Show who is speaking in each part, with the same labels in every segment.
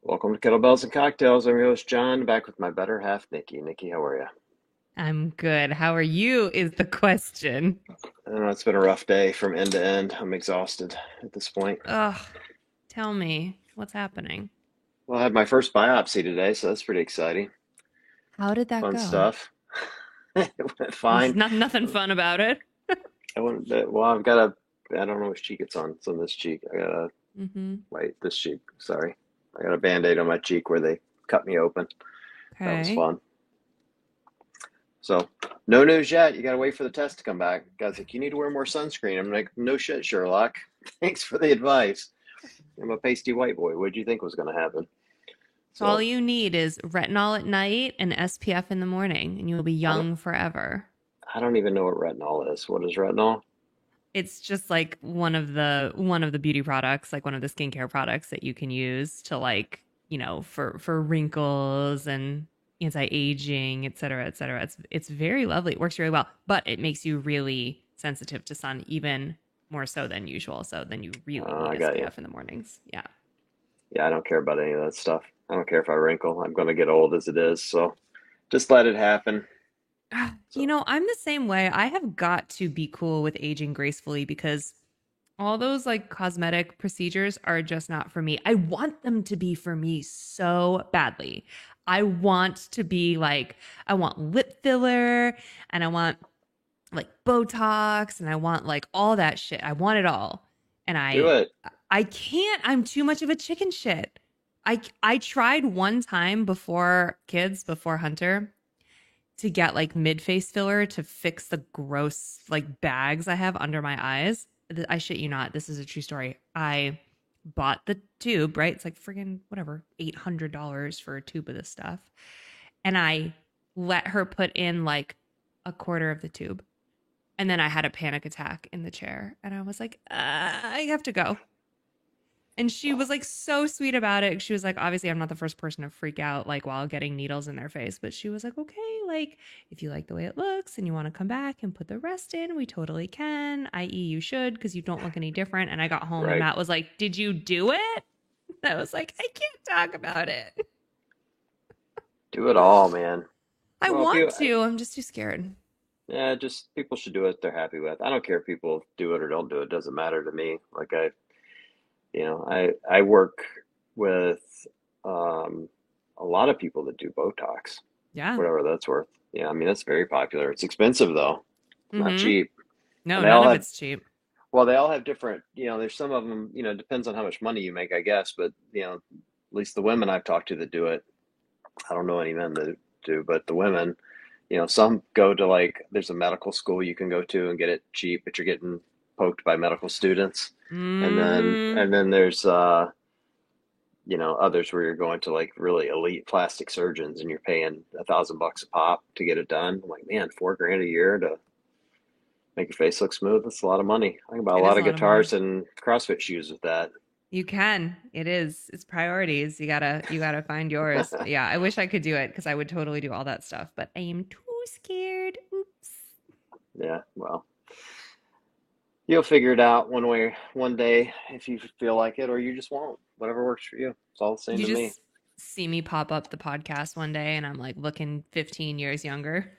Speaker 1: Welcome to Kettlebells and Cocktails. I'm your host, John, back with my better half, Nikki. Nikki, how are you?
Speaker 2: I'm good. How are you? Is the question.
Speaker 1: I know it's been a rough day from end to end. I'm exhausted at this point.
Speaker 2: Ugh, tell me what's happening.
Speaker 1: Well, I had my first biopsy today, so that's pretty exciting.
Speaker 2: How did that
Speaker 1: Fun
Speaker 2: go?
Speaker 1: stuff. It went
Speaker 2: There's
Speaker 1: fine.
Speaker 2: nothing fun about it.
Speaker 1: I went, well, I've got I don't know which cheek it's on. It's on this cheek.
Speaker 2: Mm-hmm.
Speaker 1: Wait, this cheek. Sorry. I got a band-aid on my cheek where they cut me open. That was
Speaker 2: Okay.
Speaker 1: fun. So, no news yet. You got to wait for the test to come back. Guys, like, you need to wear more sunscreen. I'm like, no shit, Sherlock. Thanks for the advice. I'm a pasty white boy. What did you think was going to happen?
Speaker 2: All
Speaker 1: So,
Speaker 2: you need is retinol at night and SPF in the morning, and you'll be
Speaker 1: I don't,
Speaker 2: young forever.
Speaker 1: I don't even know what retinol is. What is retinol?
Speaker 2: It's just like one of the beauty products, like one of the skincare products that you can use to for wrinkles and anti-aging, et cetera, et cetera. It's very lovely. It works really well, but it makes you really sensitive to sun, even more so than usual. So then you really need
Speaker 1: I got you.
Speaker 2: SPF in the mornings. Yeah.
Speaker 1: Yeah, I don't care about any of that stuff. I don't care if I wrinkle. I'm going to get old as it is. So, just let it happen.
Speaker 2: You
Speaker 1: So,
Speaker 2: know, I'm the same way. I have got to be cool with aging gracefully because all those like cosmetic procedures are just not for me. I want them to be for me so badly. I want to be like, I want lip filler and I want like Botox and I want like all that shit. I want it all. And
Speaker 1: do it.
Speaker 2: I can't. I'm too much of a chicken shit. I tried one time before kids, before Hunter, to get like mid face filler to fix the gross like bags I have under my eyes. I shit you not. This is a true story. I bought the tube, right? It's like friggin' whatever, $800 for a tube of this stuff. And I let her put in like a quarter of the tube. And then I had a panic attack in the chair. And I was like, I have to go. And she was like so sweet about it. She was like, obviously, I'm not the first person to freak out like while getting needles in their face, but she was like, okay, like if you like the way it looks and you want to come back and put the rest in, we totally can. I.e., you should because you don't look any different. And I got home and
Speaker 1: Right.
Speaker 2: Matt was like, did you do it? I was like, I can't talk about it.
Speaker 1: Do it all, man.
Speaker 2: I
Speaker 1: Well,
Speaker 2: want
Speaker 1: people,
Speaker 2: to. I'm just too scared.
Speaker 1: yeah, just people should do what they're happy with. I don't care if people do it or don't do it. It doesn't matter to me. Like I work with um, a lot of people that do Botox,
Speaker 2: Yeah.
Speaker 1: whatever that's worth. Yeah, I mean that's very popular. It's expensive though, not
Speaker 2: Mm-hmm.
Speaker 1: cheap.
Speaker 2: No,
Speaker 1: And they
Speaker 2: none
Speaker 1: all
Speaker 2: of
Speaker 1: have,
Speaker 2: it's cheap.
Speaker 1: well, they all have different. There's some of them. It depends on how much money you make, I guess. But at least the women I've talked to that do it, I don't know any men that do, but the women, some go to like there's a medical school you can go to and get it cheap, but you're getting poked by medical students, and then
Speaker 2: Mm.
Speaker 1: and then there's others where you're going to like really elite plastic surgeons and you're paying $1,000 a pop to get it done. I'm like, man, 4 grand a year to make your face look smooth. That's a lot of money. I can buy a
Speaker 2: It
Speaker 1: lot
Speaker 2: is a
Speaker 1: of
Speaker 2: lot of money.
Speaker 1: guitars and CrossFit shoes with that.
Speaker 2: You can. It is. It's priorities. You gotta find yours. But yeah, I wish I could do it because I would totally do all that stuff, but I am too scared. Oops.
Speaker 1: Yeah, well, you'll figure it out one way, one day if you feel like it, or you just won't. Whatever works for you. It's all the same
Speaker 2: You
Speaker 1: to me.
Speaker 2: just see me pop up the podcast one day and I'm like looking 15 years younger.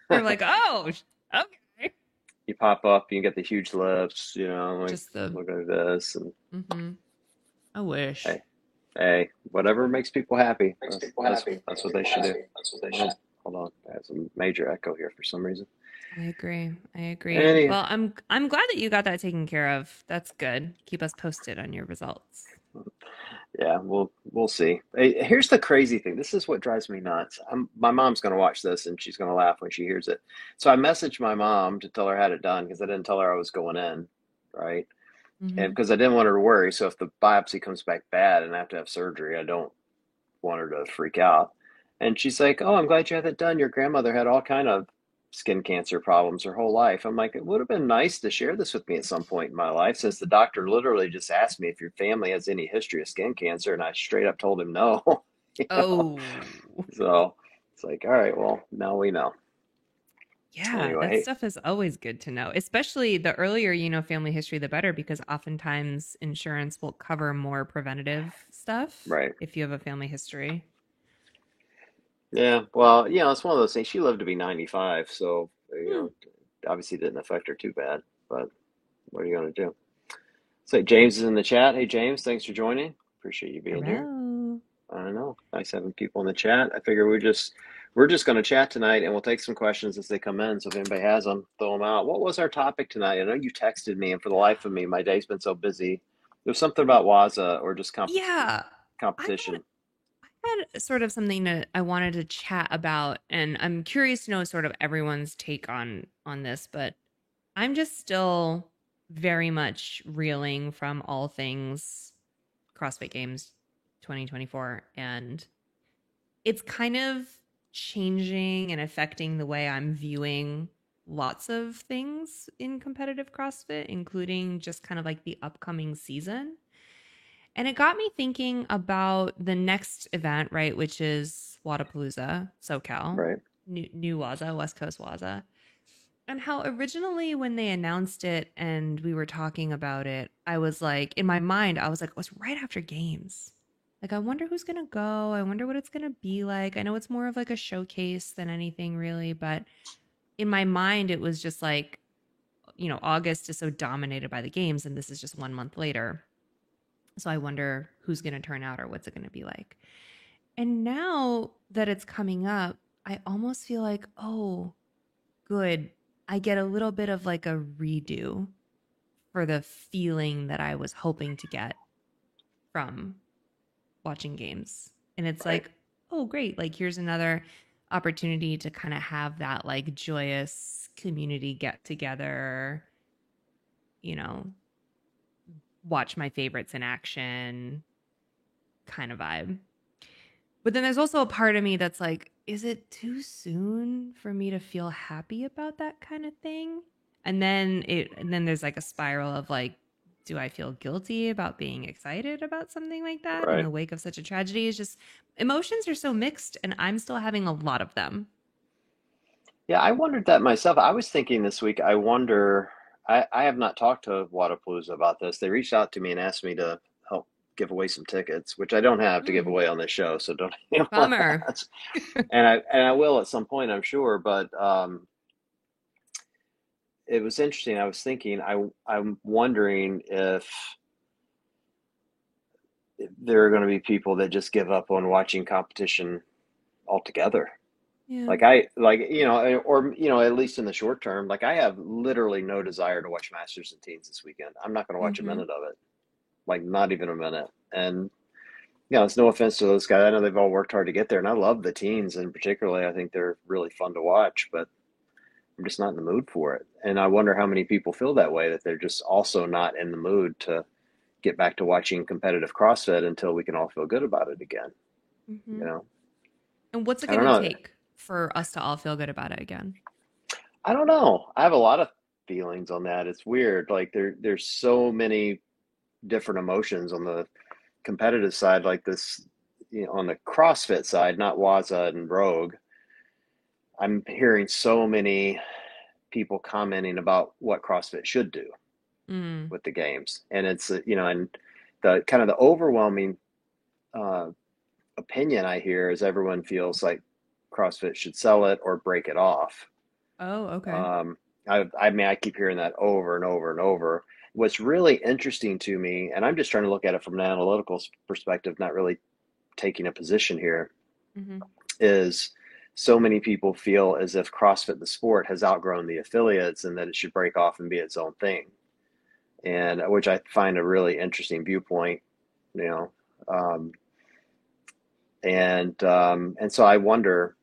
Speaker 2: You're like, oh, okay.
Speaker 1: You pop up, you get the huge lips, like
Speaker 2: Just the,
Speaker 1: look at this, and
Speaker 2: mm-hmm. I wish.
Speaker 1: hey, hey, whatever makes people happy.
Speaker 2: Makes
Speaker 1: That's
Speaker 2: people
Speaker 1: that's,
Speaker 2: happy.
Speaker 1: that's what
Speaker 2: That's,
Speaker 1: they should do.
Speaker 2: that's what they should.
Speaker 1: Oh, hold on, I have some major echo here for some reason.
Speaker 2: I agree. I agree.
Speaker 1: Any,
Speaker 2: Well, I'm glad that you got that taken care of. That's good. Keep us posted on your results.
Speaker 1: yeah, we'll see. Hey, here's the crazy thing. This is what drives me nuts. My mom's gonna watch this and she's gonna laugh when she hears it. So I messaged my mom to tell her I had it done because I didn't tell her I was going in, right? And
Speaker 2: Mm-hmm.
Speaker 1: because I didn't want her to worry. So if the biopsy comes back bad and I have to have surgery, I don't want her to freak out. And she's like, "Oh, I'm glad you had that done. Your grandmother had all kind of skin cancer problems her whole life." I'm like, "It would have been nice to share this with me at some point in my life, since the doctor literally just asked me if your family has any history of skin cancer, and I straight up told him no." you know?
Speaker 2: Oh.
Speaker 1: So it's like, all right, well, now we know.
Speaker 2: Yeah, that
Speaker 1: Anyway,
Speaker 2: stuff is always good to know, especially the earlier you know family history, the better, because oftentimes insurance will cover more preventative stuff
Speaker 1: right.
Speaker 2: if you have a family history.
Speaker 1: Yeah, well, it's one of those things. She lived to be 95, so,
Speaker 2: Hmm.
Speaker 1: obviously didn't affect her too bad, but what are you going to do? So James is in the chat. Hey, James, thanks for joining. Appreciate you being here.
Speaker 2: Hello.
Speaker 1: I don't know. Nice having people in the chat. I figure we're just going to chat tonight, and we'll take some questions as they come in. So if anybody has them, throw them out. What was our topic tonight? I know you texted me, and for the life of me, my day's been so busy. There's something about Waza or just
Speaker 2: Yeah, I had
Speaker 1: competition.
Speaker 2: I had sort of something that I wanted to chat about, and I'm curious to know sort of everyone's take on this, but I'm just still very much reeling from all things CrossFit Games 2024, and it's kind of changing and affecting the way I'm viewing lots of things in competitive CrossFit, including just kind of like the upcoming season. And it got me thinking about the next event, right, which is Wadapalooza, SoCal,
Speaker 1: Right.
Speaker 2: New Waza, West Coast Waza. And how originally, when they announced it and we were talking about it, I was like, in my mind, I was like, it was right after games. Like, I wonder who's going to go. I wonder what it's going to be like. I know it's more of like a showcase than anything really, but in my mind, it was just like, August is so dominated by the games, and this is just 1 month later. So I wonder who's going to turn out or what's it going to be like. And now that it's coming up, I almost feel like, oh, good. I get a little bit of like a redo for the feeling that I was hoping to get from watching games. And it's
Speaker 1: Right.
Speaker 2: like, oh, great. Like, here's another opportunity to kind of have that like joyous community get together, you know, watch my favorites in action kind of vibe. But then there's also a part of me that's like, is it too soon for me to feel happy about that kind of thing? And then there's like a spiral of like, do I feel guilty about being excited about something like that in
Speaker 1: Right.
Speaker 2: the wake of such a tragedy? Is just emotions are so mixed and I'm still having a lot of them.
Speaker 1: Yeah, I wondered that myself. I was thinking this week, I wonder, I have not talked to Wadapalooza about this. They reached out to me and asked me to help give away some tickets, which I don't have to give
Speaker 2: Mm,
Speaker 1: away on this show, so don't
Speaker 2: bummer.
Speaker 1: and I will at some point, I'm sure, but it was interesting. I was thinking, I'm wondering if there are going to be people that just give up on watching competition altogether.
Speaker 2: Yeah.
Speaker 1: Or at least in the short term, like I have literally no desire to watch Masters and Teens this weekend. I'm not going to watch a
Speaker 2: Mm-hmm.
Speaker 1: minute of it, like not even a minute. And it's no offense to those guys. I know they've all worked hard to get there, and I love the teens, and particularly, I think they're really fun to watch. But I'm just not in the mood for it. And I wonder how many people feel that way, that they're just also not in the mood to get back to watching competitive CrossFit until we can all feel good about it again.
Speaker 2: Mm-hmm.
Speaker 1: You know,
Speaker 2: And what's it
Speaker 1: I
Speaker 2: going
Speaker 1: don't
Speaker 2: to
Speaker 1: know.
Speaker 2: take for us to all feel good about it again?
Speaker 1: I don't know. I have a lot of feelings on that. It's weird. Like there's so many different emotions on the competitive side, like this, on the CrossFit side, not Waza and Rogue. I'm hearing so many people commenting about what CrossFit should do
Speaker 2: Mm.
Speaker 1: with the games, and it's and the kind of the overwhelming uh, opinion I hear is everyone feels like CrossFit should sell it or break it off.
Speaker 2: Oh, okay.
Speaker 1: Um, I mean, I keep hearing that over and over and over. What's really interesting to me, and I'm just trying to look at it from an analytical perspective, not really taking a position here,
Speaker 2: Mm-hmm.
Speaker 1: is so many people feel as if CrossFit, the sport, has outgrown the affiliates and that it should break off and be its own thing. And which I find a really interesting viewpoint, you know. Um, and so I wonder,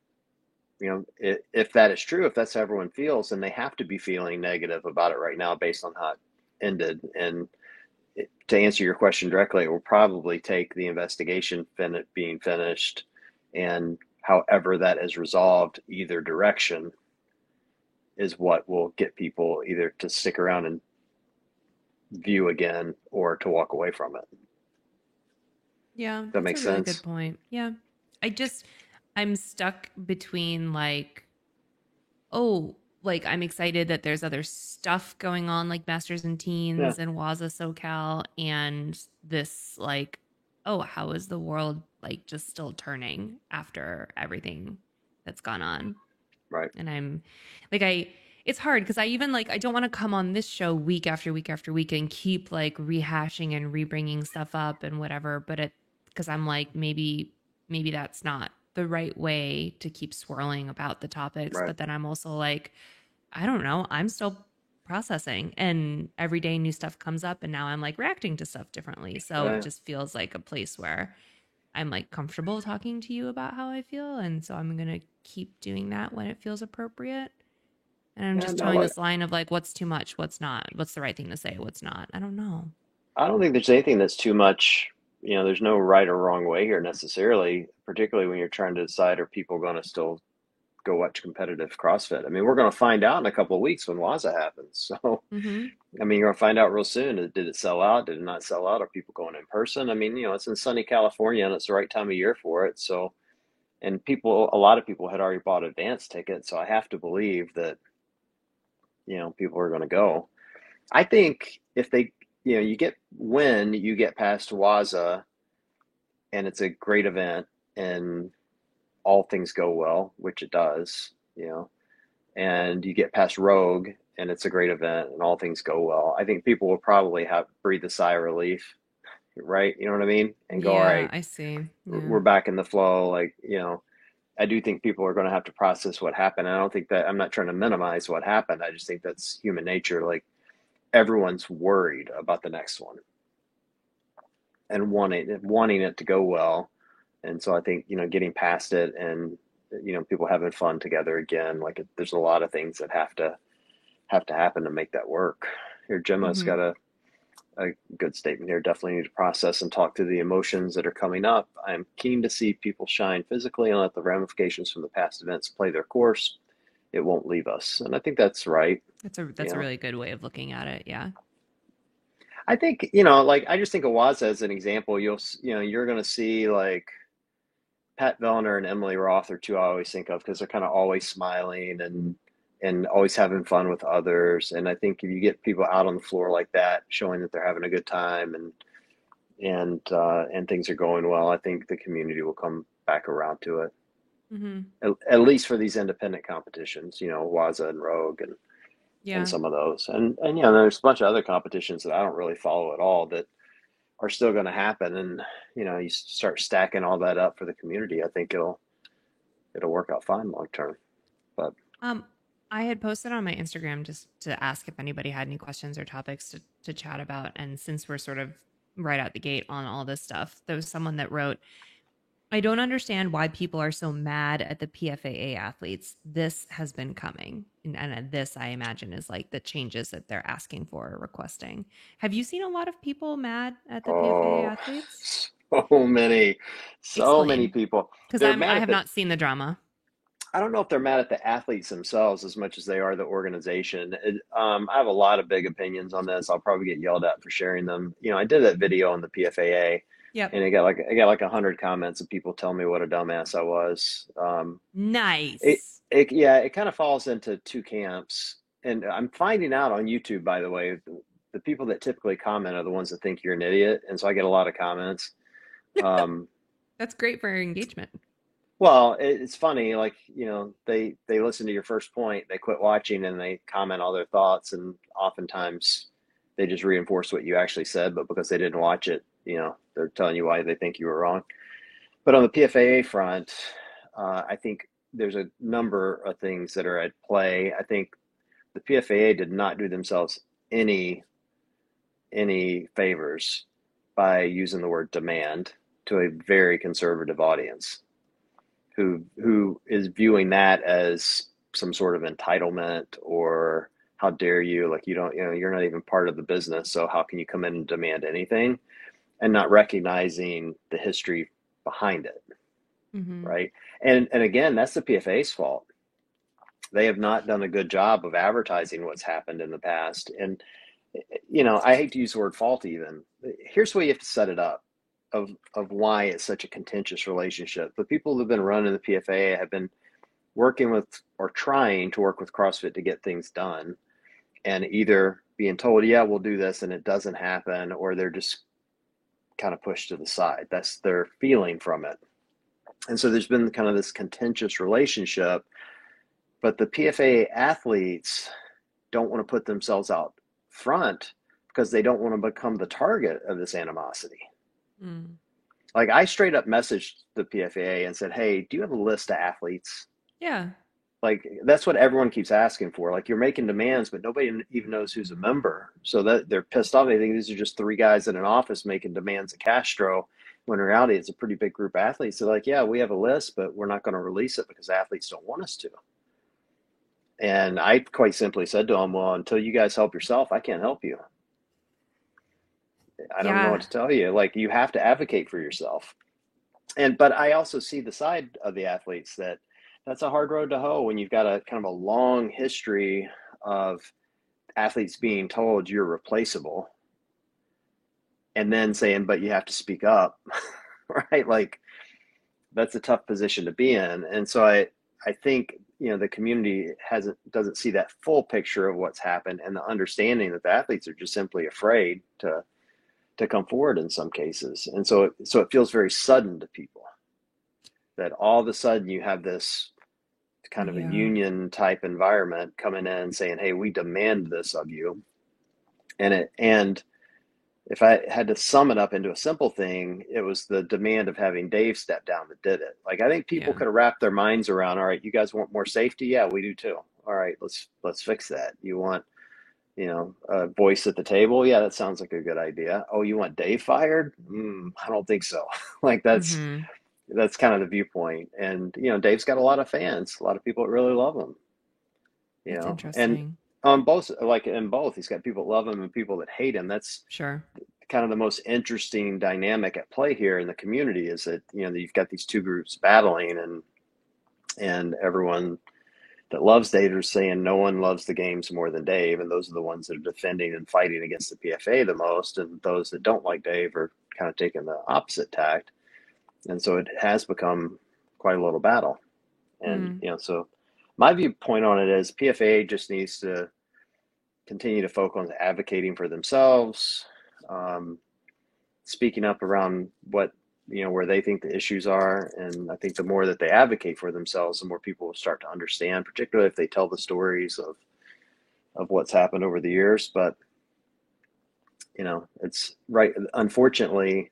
Speaker 1: if that is true, if that's how everyone feels, then they have to be feeling negative about it right now based on how it ended. And to answer your question directly, it will probably take the investigation being finished and however that is resolved, either direction, is what will get people either to stick around and view again or to walk away from it.
Speaker 2: Yeah,
Speaker 1: That
Speaker 2: that's a
Speaker 1: makes
Speaker 2: really good
Speaker 1: sense.
Speaker 2: point. Yeah. I just I'm stuck between like, oh, like I'm excited that there's other stuff going on like Masters and
Speaker 1: Yeah,
Speaker 2: Teens and Waza SoCal and this like, oh, how is the world like just still turning after everything that's gone on?
Speaker 1: right.
Speaker 2: And I'm like it's hard because I even like I don't want to come on this show week after week after week and keep like rehashing and rebringing stuff up and whatever, but it because I'm like maybe that's not the right way to keep swirling about the topics,
Speaker 1: Right.
Speaker 2: but then I'm also like I don't know, I'm still processing and every day new stuff comes up and now I'm like reacting to stuff differently. So it
Speaker 1: Yeah.
Speaker 2: just feels like a place where I'm like comfortable talking to you about how I feel. And so I'm going to keep doing that when it feels appropriate. And I'm
Speaker 1: Yeah.
Speaker 2: just
Speaker 1: No,
Speaker 2: towing
Speaker 1: look,
Speaker 2: this line of like, what's too much? What's not? What's the right thing to say? What's not? I don't know.
Speaker 1: I don't think there's anything that's too much. There's no right or wrong way here necessarily, particularly when you're trying to decide are people going to still go watch competitive CrossFit. I mean, we're going to find out in a couple of weeks when Waza happens. So,
Speaker 2: Mm-hmm.
Speaker 1: I mean, you're going to find out real soon. Did it sell out? Did it not sell out? Are people going in person? I mean, it's in sunny California and it's the right time of year for it. So, and a lot of people had already bought advance tickets. So I have to believe that, people are going to go. I think if they, when you get past Waza and it's a great event and all things go well, which it does, and you get past Rogue and it's a great event and all things go well, I think people will probably have breathe a sigh of relief, right? You know what I mean? And go, all
Speaker 2: Yeah,
Speaker 1: right,
Speaker 2: I see. Yeah.
Speaker 1: we're back in the flow. Like, I do think people are going to have to process what happened. I don't think that I'm not trying to minimize what happened. I just think that's human nature. Like everyone's worried about the next one and wanting it to go well. And so I think, getting past it and people having fun together again, like there's a lot of things that have to happen to make that work. Here, Gemma's
Speaker 2: Mm-hmm.
Speaker 1: got a good statement here. Definitely need to process and talk through the emotions that are coming up. I am keen to see people shine physically and let the ramifications from the past events play their course. It won't leave us. And I think that's right. You
Speaker 2: That's a
Speaker 1: know,
Speaker 2: really good way of looking at it. Yeah.
Speaker 1: I think, like I just think of Waz as an example. You're going to see like Pat Vellner and Emily Roth are two I always think of because they're kind of always smiling and always having fun with others. And I think if you get people out on the floor like that, showing that they're having a good time and things are going well, I think the community will come back around to it.
Speaker 2: Mm-hmm.
Speaker 1: At least for these independent competitions, Waza and Rogue and
Speaker 2: Yeah.
Speaker 1: some of those. And there's a bunch of other competitions that I don't really follow at all that are still going to happen. And you start stacking all that up for the community. I think it'll work out fine long term. But
Speaker 2: Um, I had posted on my Instagram just to ask if anybody had any questions or topics to chat about. And since we're sort of right out the gate on all this stuff, there was someone that wrote, I don't understand why people are so mad at the PFAA athletes. This has been coming. And this, I imagine, is like the changes that they're asking for or requesting. Have you seen a lot of people mad at the PFAA
Speaker 1: oh,
Speaker 2: athletes?
Speaker 1: so many, so many
Speaker 2: Explain.
Speaker 1: people.
Speaker 2: Because
Speaker 1: They're mad
Speaker 2: I
Speaker 1: at
Speaker 2: have
Speaker 1: the.
Speaker 2: not seen the drama.
Speaker 1: I don't know if they're mad at the athletes themselves as much as they are the organization. I have a lot of big opinions on this. I'll probably get yelled at for sharing them. I did that video on the PFAA,
Speaker 2: Yep.
Speaker 1: and I got like 100 comments of people telling me what a dumbass I was. It,
Speaker 2: Nice.
Speaker 1: yeah, it kind of falls into two camps. And I'm finding out on YouTube, by the way, the people that typically comment are the ones that think you're an idiot. And so I get a lot of comments. Um,
Speaker 2: That's great for engagement.
Speaker 1: well, it's funny, like, they listen to your first point, they quit watching and they comment all their thoughts. And oftentimes they just reinforce what you actually said, but because they didn't watch it, they're telling you why they think you were wrong. But on the PFAA front, I think there's a number of things that are at play. I think the PFAA did not do themselves any favors by using the word demand to a very conservative audience who is viewing that as some sort of entitlement or how dare you, like, you don't, you're not even part of the business, so how can you come in and demand anything, and not recognizing the history behind it,
Speaker 2: Mm-hmm.
Speaker 1: right? And again, that's the PFA's fault. They have not done a good job of advertising what's happened in the past. And I hate to use the word fault even. Here's where you have to set it up of why it's such a contentious relationship. The people who've been running the PFA have been working with or trying to work with CrossFit to get things done, and either being told, yeah, we'll do this, and it doesn't happen, or they're just kind of pushed to the side. That's their feeling from it. And so there's been kind of this contentious relationship, but the PFA athletes don't want to put themselves out front because they don't want to become the target of this animosity.
Speaker 2: Mm.
Speaker 1: Like I straight up messaged the PFA and said, "Hey, do you have a list of athletes?"
Speaker 2: Yeah.
Speaker 1: Like that's what everyone keeps asking for. Like you're making demands, but nobody even knows who's a member. So that they're pissed off. They think these are just three guys in an office making demands of Castro. When in reality, it's a pretty big group of athletes. They're like, yeah, we have a list, but we're not going to release it because athletes don't want us to. And I quite simply said to them, well, until you guys help yourself, I can't help you. I don't know what
Speaker 2: Yeah.
Speaker 1: to tell you. Like you have to advocate for yourself. And but I also see the side of the athletes that's a hard road to hoe when you've got a kind of a long history of athletes being told you're replaceable and then saying but you have to speak up. Right, like that's a tough position to be in. And so I think the community hasn't doesn't see that full picture of what's happened and the understanding that the athletes are just simply afraid to come forward in some cases. And so it feels very sudden to people that all of a sudden you have this kind of a
Speaker 2: Yeah.
Speaker 1: union type environment coming in saying, "Hey, we demand this of you." And if I had to sum it up into a simple thing, it was the demand of having Dave step down that did it. Like I think people
Speaker 2: Yeah.
Speaker 1: could have wrapped their minds around, all right, you guys want more safety? Yeah, we do too. All right, let's fix that. You want, a voice at the table? Yeah, that sounds like a good idea. Oh, you want Dave fired? I don't think so. Like
Speaker 2: Mm-hmm.
Speaker 1: that's kind of the viewpoint. And Dave's got a lot of fans, a lot of people that really love him.
Speaker 2: That's
Speaker 1: And
Speaker 2: interesting.
Speaker 1: on both, like in both, he's got people that love him and people that hate him. That's
Speaker 2: Sure.
Speaker 1: kind of the most interesting dynamic at play here in the community is that you've got these two groups battling, and everyone that loves Dave is saying no one loves the games more than Dave, and those are the ones that are defending and fighting against the PFA the most, and those that don't like Dave are kind of taking the opposite tact, and so it has become quite a little battle. And
Speaker 2: Hmm.
Speaker 1: so my viewpoint on it is PFA just needs to continue to focus on advocating for themselves, um, speaking up around what where they think the issues are. And I think the more that they advocate for themselves, the more people will start to understand, particularly if they tell the stories of what's happened over the years. But it's right, unfortunately,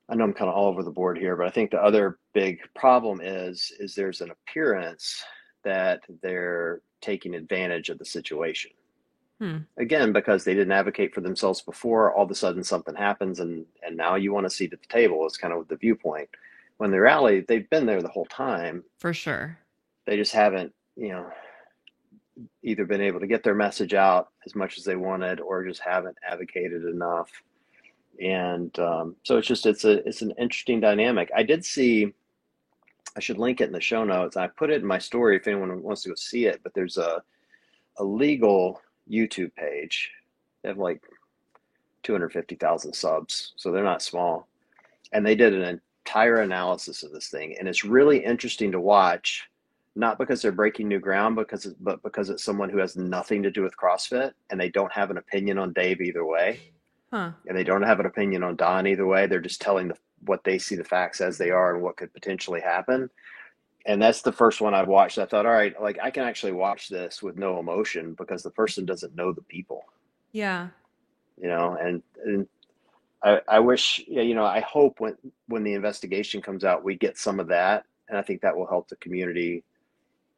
Speaker 1: I know I'm kind of all over the board here, but I think the other big problem is there's an appearance that they're taking advantage of the situation.
Speaker 2: Hmm.
Speaker 1: Again, because they didn't advocate for themselves before, all of a sudden something happens, and now you want a seat at the table is kind of the viewpoint. When the rally, they've been there the whole time.
Speaker 2: For sure.
Speaker 1: They just haven't, either been able to get their message out as much as they wanted, or just haven't advocated enough. And so it's an interesting dynamic. I did see. I should link it in the show notes. I put it in my story if anyone wants to go see it. But there's a legal YouTube page. They have like 250,000 subs, so they're not small. And they did an entire analysis of this thing, and it's really interesting to watch. Not because they're breaking new ground, but because it's someone who has nothing to do with CrossFit, and they don't have an opinion on Dave either way,
Speaker 2: Huh.
Speaker 1: and they don't have an opinion on Don either way. They're just telling what they see the facts as they are and what could potentially happen. And that's the first one I've watched. I thought, all right, like I can actually watch this with no emotion because the person doesn't know the people,
Speaker 2: Yeah.
Speaker 1: and I wish, yeah, I hope when the investigation comes out, we get some of that, and I think that will help the community.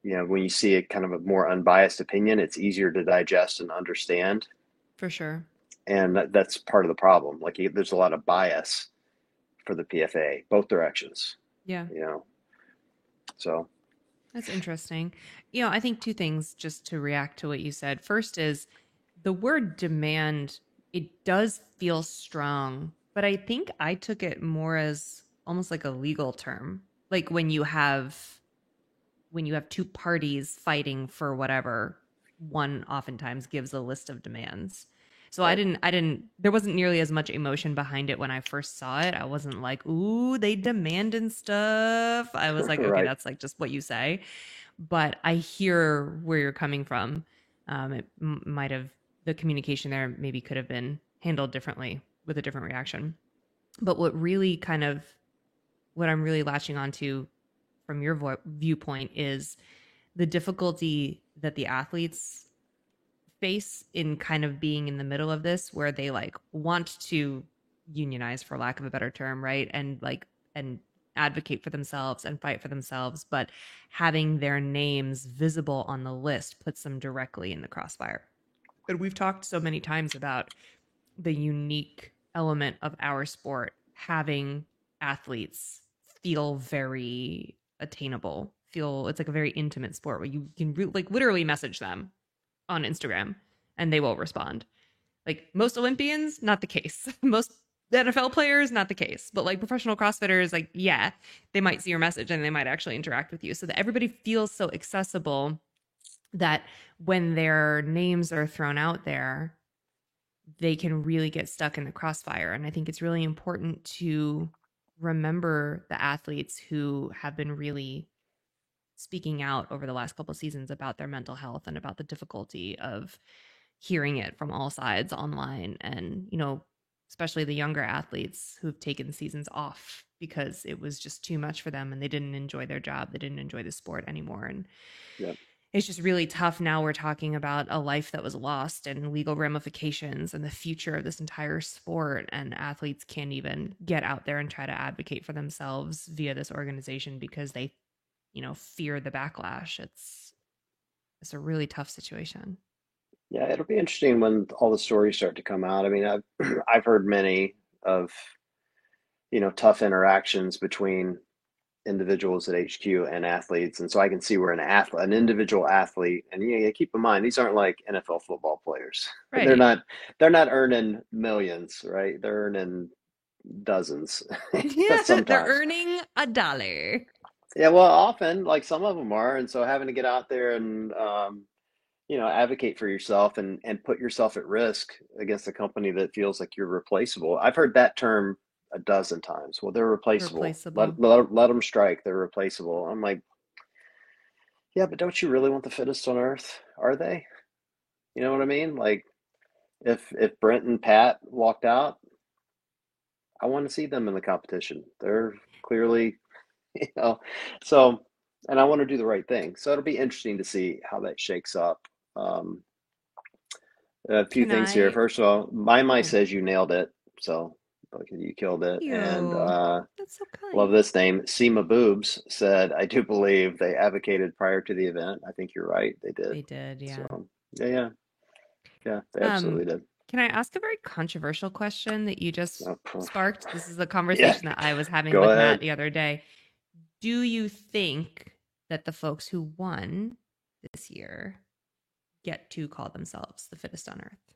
Speaker 1: When you see a kind of a more unbiased opinion, it's easier to digest and understand,
Speaker 2: For sure.
Speaker 1: and that's part of the problem. Like, there's a lot of bias for the PFA, both directions.
Speaker 2: Yeah.
Speaker 1: You know, so
Speaker 2: That's interesting. I think two things just to react to what you said. First is the word demand, it does feel strong, but I think I took it more as almost like a legal term. Like when you have two parties fighting for whatever, one oftentimes gives a list of demands. So I didn't, there wasn't nearly as much emotion behind it when I first saw it. I wasn't like, ooh, they demanding stuff. I was like, okay,
Speaker 1: Right.
Speaker 2: that's like just what you say. But I hear where you're coming from. It might have, the communication there maybe could have been handled differently with a different reaction. But what really kind of, what I'm really latching onto from your viewpoint is the difficulty that the athletes face in kind of being in the middle of this, where they like want to unionize, for lack of a better term, right? And like, and advocate for themselves and fight for themselves, but having their names visible on the list puts them directly in the crossfire. And we've talked so many times about the unique element of our sport having athletes feel very attainable, feel it's like a very intimate sport where you can like literally message them on Instagram and they will respond. Like most Olympians, not the case. Most NFL players, not the case. But like professional CrossFitters, like, yeah, they might see your message and they might actually interact with you. So that everybody feels so accessible that when their names are thrown out there, they can really get stuck in the crossfire. And I think it's really important to remember the athletes who have been really speaking out over the last couple of seasons about their mental health and about the difficulty of hearing it from all sides online. And, you know, especially the younger athletes who've taken seasons off because it was just too much for them and they didn't enjoy their job, they didn't enjoy the sport anymore. And
Speaker 1: Yep.
Speaker 2: it's just really tough. Now we're talking about a life that was lost and legal ramifications and the future of this entire sport. And athletes can't even get out there and try to advocate for themselves via this organization because they, you know, fear the backlash. It's a really tough situation.
Speaker 1: Yeah, it'll be interesting when all the stories start to come out. I mean, I've I've heard many of, tough interactions between individuals at HQ and athletes, and so I can see where an individual athlete, and keep in mind these aren't like NFL football players. They're
Speaker 2: Right.
Speaker 1: not they're not earning millions, right? They're earning dozens
Speaker 2: Yeah, they're
Speaker 1: sometimes.
Speaker 2: earning a dollar.
Speaker 1: Yeah, well, often like some of them are, and so having to get out there and advocate for yourself and put yourself at risk against a company that feels like you're replaceable. I've heard that term a dozen times. Well, they're replaceable.
Speaker 2: Replaceable.
Speaker 1: Let them strike. They're replaceable. I'm like, yeah, but don't you really want the fittest on earth? Are they? You know what I mean? Like if Brent and Pat walked out, I want to see them in the competition. They're clearly, you know, so and I want to do the right thing. So it'll be interesting to see how that shakes up. Um, A few
Speaker 2: Can
Speaker 1: things here.
Speaker 2: I?
Speaker 1: First of all, my
Speaker 2: Oh,
Speaker 1: says you nailed it. So you killed it. And
Speaker 2: you. That's so
Speaker 1: love
Speaker 2: kind.
Speaker 1: this name. Seema Boobs said, I do believe they advocated prior to the event. I think you're right. They did.
Speaker 2: They did,
Speaker 1: So
Speaker 2: yeah.
Speaker 1: yeah, yeah, yeah, they
Speaker 2: Um,
Speaker 1: absolutely did.
Speaker 2: can I ask a very controversial question that you just
Speaker 1: Oh,
Speaker 2: sparked? This is a
Speaker 1: yeah,
Speaker 2: conversation that I was having
Speaker 1: go
Speaker 2: with Matt
Speaker 1: ahead.
Speaker 2: the other day. Do you think that the folks who won this year get to call themselves the fittest on earth?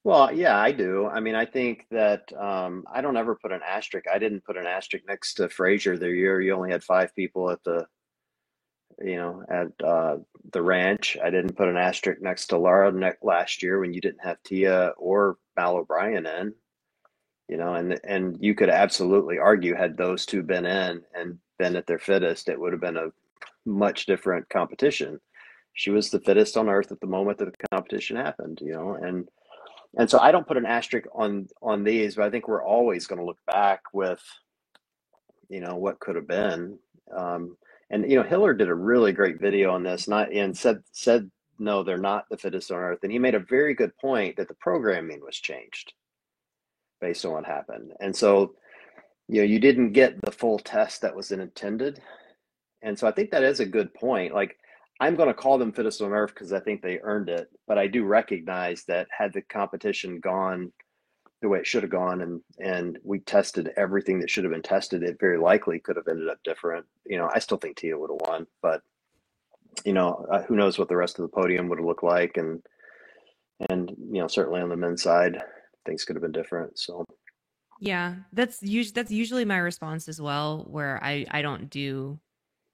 Speaker 1: Well, yeah, I do. I mean, I think that I don't ever put an asterisk. I didn't put an asterisk next to Frazier the year. You only had five people at at the ranch. I didn't put an asterisk next to Laura last year when you didn't have Tia or Mal O'Brien in, and you could absolutely argue had those two been in and been at their fittest, it would have been a much different competition. She was the fittest on earth at the moment that the competition happened, and so I don't put an asterisk on these, but I think we're always going to look back with what could have been. Um, and Hiller did a really great video on this, not and said no, they're not the fittest on earth, and he made a very good point that the programming was changed based on what happened, and so you didn't get the full test that was intended, and so I think that is a good point. Like I'm going to call them fittest on earth because I think they earned it, but I do recognize that had the competition gone the way it should have gone and we tested everything that should have been tested, it very likely could have ended up different. I still think Tia would have won, but who knows what the rest of the podium would have looked like, and certainly on the men's side things could have been different. So
Speaker 2: Yeah, that's usually my response as well, where I don't do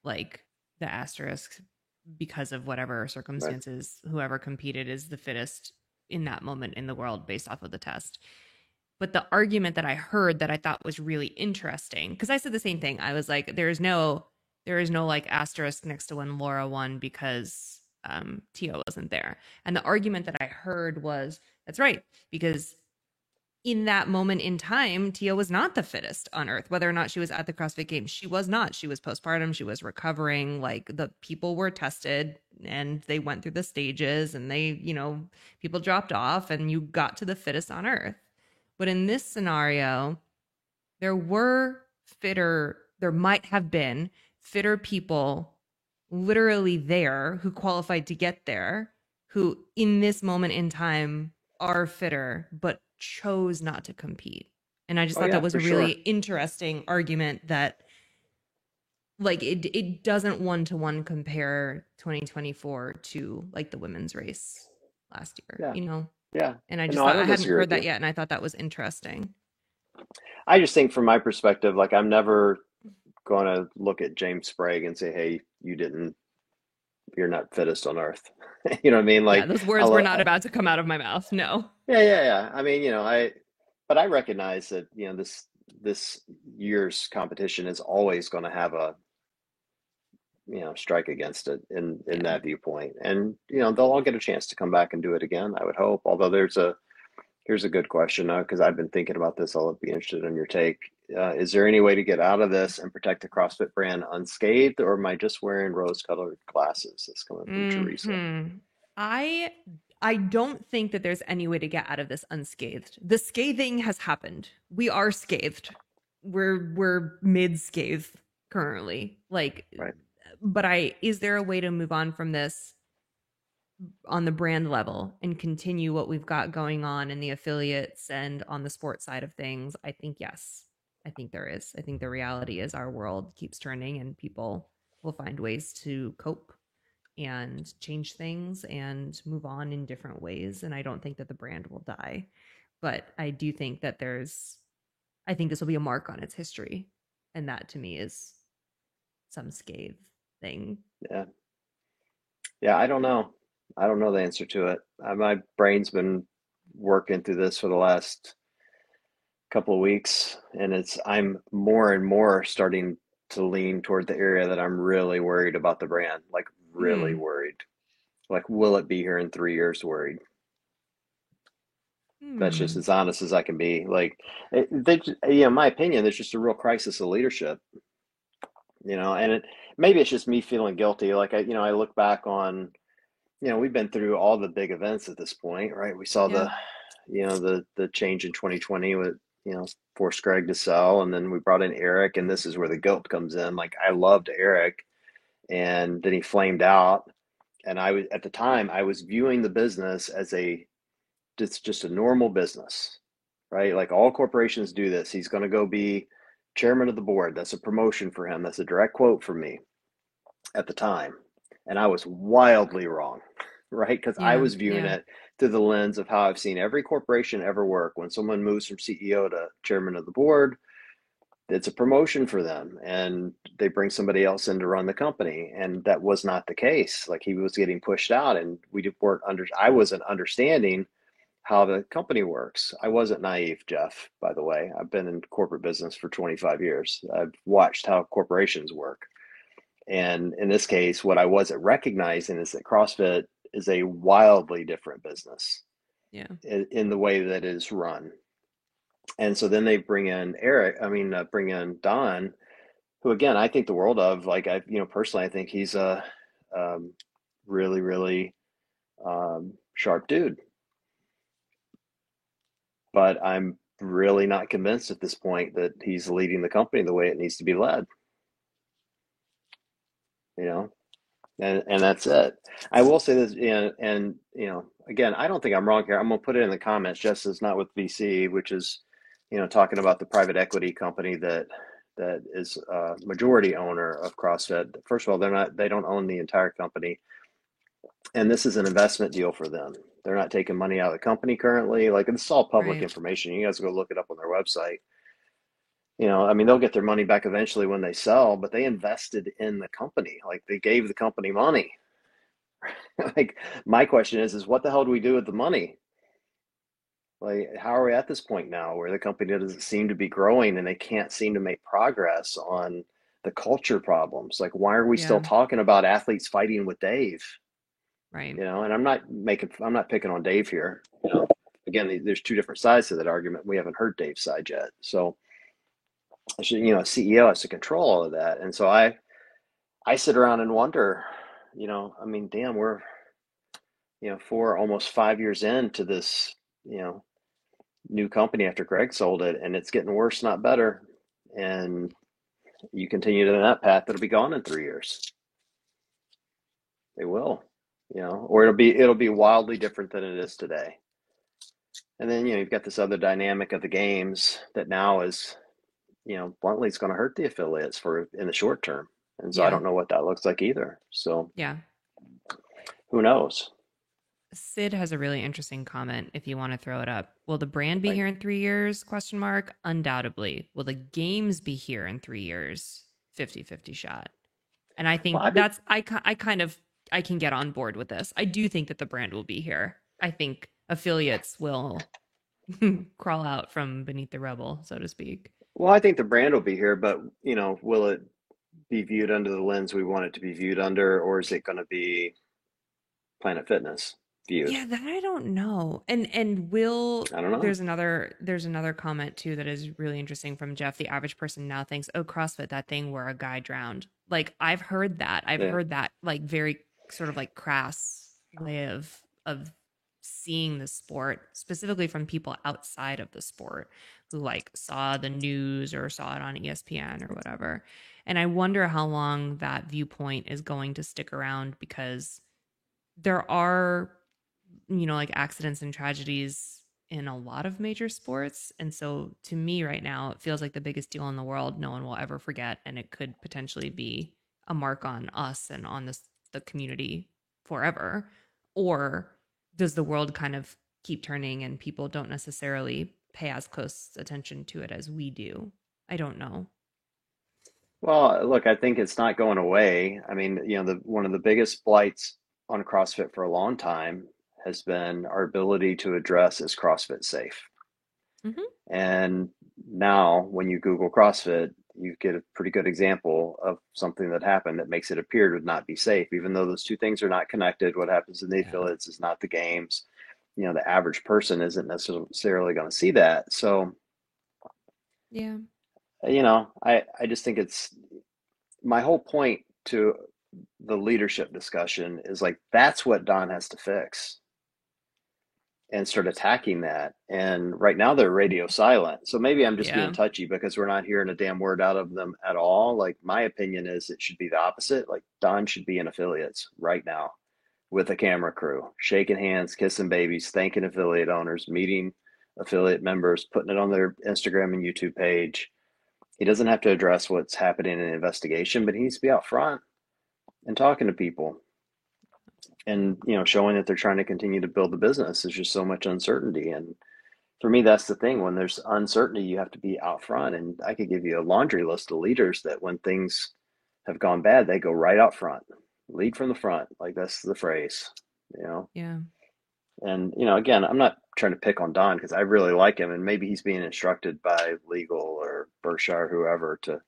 Speaker 2: like the asterisk because of whatever
Speaker 1: right.
Speaker 2: circumstances, whoever competed is the fittest. in that moment in the world based off of the test. But the argument that I heard that I thought was really interesting, because I said the same thing. I was like, there is no like asterisk next to when Laura won because Tia wasn't there. And the argument that I heard was that's right, because in that moment in time, Tia was not the fittest on earth, whether or not she was at the CrossFit Games. She was not. She was postpartum. She was recovering. Like the people were tested and they went through the stages and they, people dropped off and you got to the fittest on earth. But in this scenario, there might have been fitter people literally there who qualified to get there, who in this moment in time are fitter, but chose not to compete. And I just
Speaker 1: Oh
Speaker 2: thought
Speaker 1: yeah,
Speaker 2: that was
Speaker 1: for
Speaker 2: a really
Speaker 1: sure.
Speaker 2: interesting argument that like it doesn't one to one compare 2024 to like the women's race last year,
Speaker 1: Yeah, yeah.
Speaker 2: And I just
Speaker 1: No, I
Speaker 2: thought I
Speaker 1: don't
Speaker 2: hadn't
Speaker 1: disagree
Speaker 2: heard
Speaker 1: with
Speaker 2: that
Speaker 1: you.
Speaker 2: yet, and I thought that was interesting.
Speaker 1: I just think from my perspective, like I'm never going to look at James Sprague and say, "Hey, you're not fittest on earth." You know what I mean?
Speaker 2: Yeah,
Speaker 1: Like
Speaker 2: those
Speaker 1: I,
Speaker 2: words were
Speaker 1: lo-
Speaker 2: not about to come out of my mouth. No.
Speaker 1: yeah, yeah, yeah. I mean, but I recognize that, this year's competition is always going to have a, strike against it in
Speaker 2: Yeah.
Speaker 1: that viewpoint. And, they'll all get a chance to come back and do it again, I would hope. Although here's a good question, because I've been thinking about this. I'll be interested in your take. Is there any way to get out of this and protect the CrossFit brand unscathed, or am I just wearing rose-colored glasses? That's coming from Teresa.
Speaker 2: I I don't think that there's any way to get out of this unscathed. The scathing has happened. We are scathed. We're mid scathed currently. Like,
Speaker 1: Right.
Speaker 2: but I is there a way to move on from this on the brand level and continue what we've got going on in the affiliates and on the sports side of things? I think yes. I think there is. I think the reality is our world keeps turning and people will find ways to cope and change things and move on in different ways. And I don't think that the brand will die. But I do think that I think this will be a mark on its history. And that to me is some scathe thing.
Speaker 1: Yeah. Yeah, I don't know. I don't know the answer to it. My brain's been working through this for the last couple of weeks, and I'm more and more starting to lean toward the area that I'm really worried about the brand, like really
Speaker 2: Hmm.
Speaker 1: worried. Like, will it be here in 3 years? Worried. That's just
Speaker 2: Hmm.
Speaker 1: as honest as I can be. Like, in my opinion, there's just a real crisis of leadership. And maybe it's just me feeling guilty. Like I look back on, we've been through all the big events at this point, right? We saw
Speaker 2: Yeah.
Speaker 1: the change in 2020 with, forced Greg to sell, and then we brought in Eric, and this is where the guilt comes in. Like I loved Eric, and then he flamed out, and I was at the time I was viewing the business as it's just a normal business, right? Like all corporations do this. He's going to go be chairman of the board. That's a promotion for him. That's a direct quote from me at the time. And I was wildly wrong, right? Because I
Speaker 2: Yeah.
Speaker 1: was viewing
Speaker 2: Yeah.
Speaker 1: it through the lens of how I've seen every corporation ever work. When someone moves from CEO to chairman of the board, it's a promotion for them and they bring somebody else in to run the company. And that was not the case. Like he was getting pushed out and I wasn't understanding how the company works. I wasn't naive, Jeff, by the way. I've been in corporate business for 25 years. I've watched how corporations work. And in this case, what I wasn't recognizing is that CrossFit is a wildly different business
Speaker 2: Yeah.
Speaker 1: in the way that it is run. And so then they bring in Don, who again, I think the world of. Like, personally, I think he's a really, really sharp dude. But I'm really not convinced at this point that he's leading the company the way it needs to be led, you know? And that's it. I will say this, and again, I don't think I'm wrong here. I'm gonna put it in the comments, just as not with VC, which is, talking about the private equity company that is a majority owner of CrossFit. First of all, they don't own the entire company, and this is an investment deal for them. They're not taking money out of the company currently. Like it's all public
Speaker 2: Right.
Speaker 1: information. You guys go look it up on their website. I mean, they'll get their money back eventually when they sell, but they invested in the company. Like they gave the company money. Like my question is what the hell do we do with the money? Like, how are we at this point now where the company doesn't seem to be growing and they can't seem to make progress on the culture problems? Like, why are we still
Speaker 2: Yeah,
Speaker 1: talking about athletes fighting with Dave?
Speaker 2: right.
Speaker 1: And I'm not picking on Dave here. Again, there's two different sides to that argument. We haven't heard Dave's side yet. So, a CEO has to control all of that. And so I sit around and wonder, I mean, damn, we're, almost 5 years into this, new company after Greg sold it, and it's getting worse, not better. And you continue down that path, it'll be gone in 3 years. They will, or it'll be wildly different than it is today. And then, you've got this other dynamic of the games that now is, bluntly, it's going to hurt the affiliates for in the short term. And so I
Speaker 2: Yeah,
Speaker 1: don't know what that looks like either. So
Speaker 2: yeah.
Speaker 1: who knows?
Speaker 2: Sid has a really interesting comment if you want to throw it up. Will the brand be
Speaker 1: Like,
Speaker 2: here in 3 years? Question mark. Undoubtedly. Will the games be here in 3 years? 50-50 shot. And I
Speaker 1: well,
Speaker 2: think
Speaker 1: I've been,
Speaker 2: that's I can get on board with this. I do think that the brand will be here. I think affiliates will crawl out from beneath the rubble, so to speak.
Speaker 1: well, I think the brand will be here, but, will it be viewed under the lens we want it to be viewed under, or is it going to be Planet Fitness viewed?
Speaker 2: Yeah, that I don't know. And will
Speaker 1: I don't know.
Speaker 2: there's another comment too that is really interesting from Jeff. The average person now thinks, "Oh, CrossFit, that thing where a guy drowned." Like I've heard that. I've
Speaker 1: Yeah.
Speaker 2: heard that like very sort of like crass way of seeing the sport, specifically from people outside of the sport who like saw the news or saw it on ESPN or whatever. And I wonder how long that viewpoint is going to stick around because there are like accidents and tragedies in a lot of major sports. And so to me right now, it feels like the biggest deal in the world no one will ever forget. And it could potentially be a mark on us and on the community forever. Or does the world kind of keep turning and people don't necessarily pay as close attention to it as we do? I don't know.
Speaker 1: Well, look, I think it's not going away. I mean, the one of the biggest blights on CrossFit for a long time has been our ability to address is CrossFit safe?
Speaker 2: Hmm.
Speaker 1: And now when you Google CrossFit, you get a pretty good example of something that happened that makes it appear to not be safe, even though those two things are not connected. What happens in the
Speaker 2: Yeah.
Speaker 1: affiliates is not the games. The average person isn't necessarily going to see that. So,
Speaker 2: Yeah.
Speaker 1: I just think it's my whole point to the leadership discussion is like that's what Don has to fix and start attacking that. And right now they're radio silent. So maybe I'm just being
Speaker 2: Yeah.
Speaker 1: touchy because we're not hearing a damn word out of them at all. Like my opinion is it should be the opposite. Like Don should be in affiliates right now with a camera crew, shaking hands, kissing babies, thanking affiliate owners, meeting affiliate members, putting it on their Instagram and YouTube page. He doesn't have to address what's happening in the investigation, but he needs to be out front and talking to people and showing that they're trying to continue to build the business. There's just so much uncertainty, and for me that's the thing. When there's uncertainty, you have to be out front, and I could give you a laundry list of leaders that when things have gone bad, they go right out front, lead from the front. Like that's the phrase, you know
Speaker 2: Yeah.
Speaker 1: and again, I'm not trying to pick on Don because I really like him, and maybe he's being instructed by legal or Berkshire, whoever, to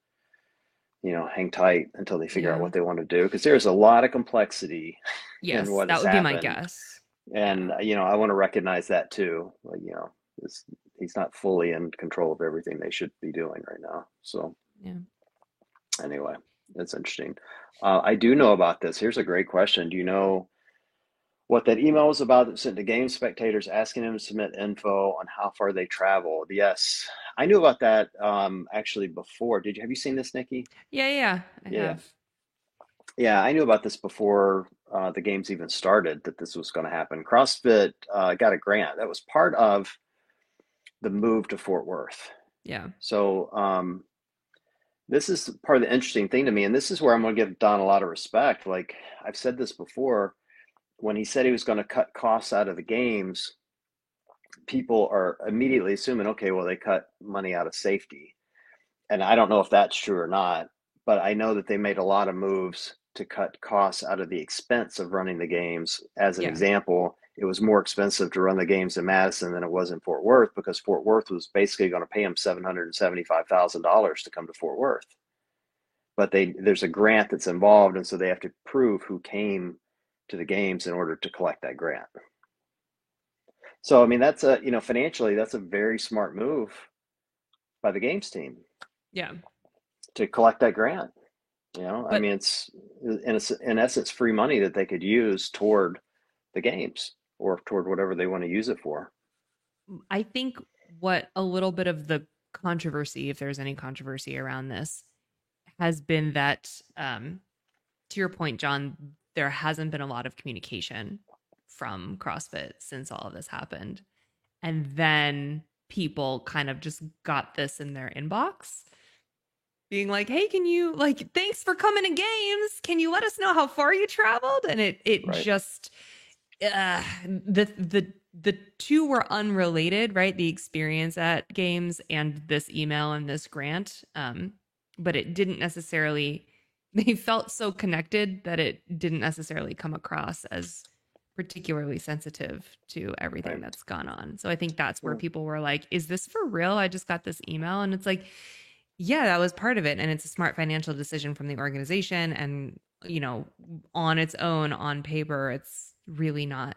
Speaker 1: hang tight until they figure out
Speaker 2: Yeah.
Speaker 1: what they want to do, because there's a lot of complexity in
Speaker 2: Yes,
Speaker 1: what
Speaker 2: that
Speaker 1: has
Speaker 2: would be my
Speaker 1: happened.
Speaker 2: guess. Yeah.
Speaker 1: And I want to recognize that too. Like, he's not fully in control of everything they should be doing right now. So
Speaker 2: Yeah.
Speaker 1: anyway, that's interesting. I do know about this. Here's a great question. Do you know what that email was about that sent to game spectators asking them to submit info on how far they traveled? Yes, I knew about that actually before. Have you seen this, Nikki?
Speaker 2: Yeah, yeah, I
Speaker 1: Yeah, yeah.
Speaker 2: have.
Speaker 1: Yeah, I knew about this before the games even started, that this was going to happen. CrossFit got a grant that was part of the move to Fort Worth.
Speaker 2: Yeah.
Speaker 1: So this is part of the interesting thing to me, and this is where I'm going to give Don a lot of respect. Like I've said this before, when he said he was going to cut costs out of the games, people are immediately assuming, okay, well, they cut money out of safety. And I don't know if that's true or not, but I know that they made a lot of moves to cut costs out of the expense of running the games. As an
Speaker 2: Yeah.
Speaker 1: example, it was more expensive to run the games in Madison than it was in Fort Worth because Fort Worth was basically going to pay them $775,000 to come to Fort Worth. But there's a grant that's involved, and so they have to prove who came to the games in order to collect that grant. So I mean, that's a financially that's a very smart move by the games team
Speaker 2: Yeah.
Speaker 1: to collect that grant. I
Speaker 2: But
Speaker 1: mean, it's in essence free money that they could use toward the games or toward whatever they want to use it for.
Speaker 2: I think what a little bit of the controversy, if there's any controversy around this, has been that, to your point, John, there hasn't been a lot of communication from CrossFit since all of this happened. And then people kind of just got this in their inbox, being like, hey, can you, like, thanks for coming to games. Can you let us know how far you traveled? And it
Speaker 1: Right.
Speaker 2: just, the two were unrelated, right? The experience at games and this email and this grant. But it didn't necessarily, they felt so connected that it didn't necessarily come across as particularly sensitive to everything
Speaker 1: Right.
Speaker 2: that's gone on. So I think that's where
Speaker 1: Well,
Speaker 2: people were like, is this for real? I just got this email. And it's like, yeah, that was part of it. And it's a smart financial decision from the organization. And, on its own, on paper, it's really not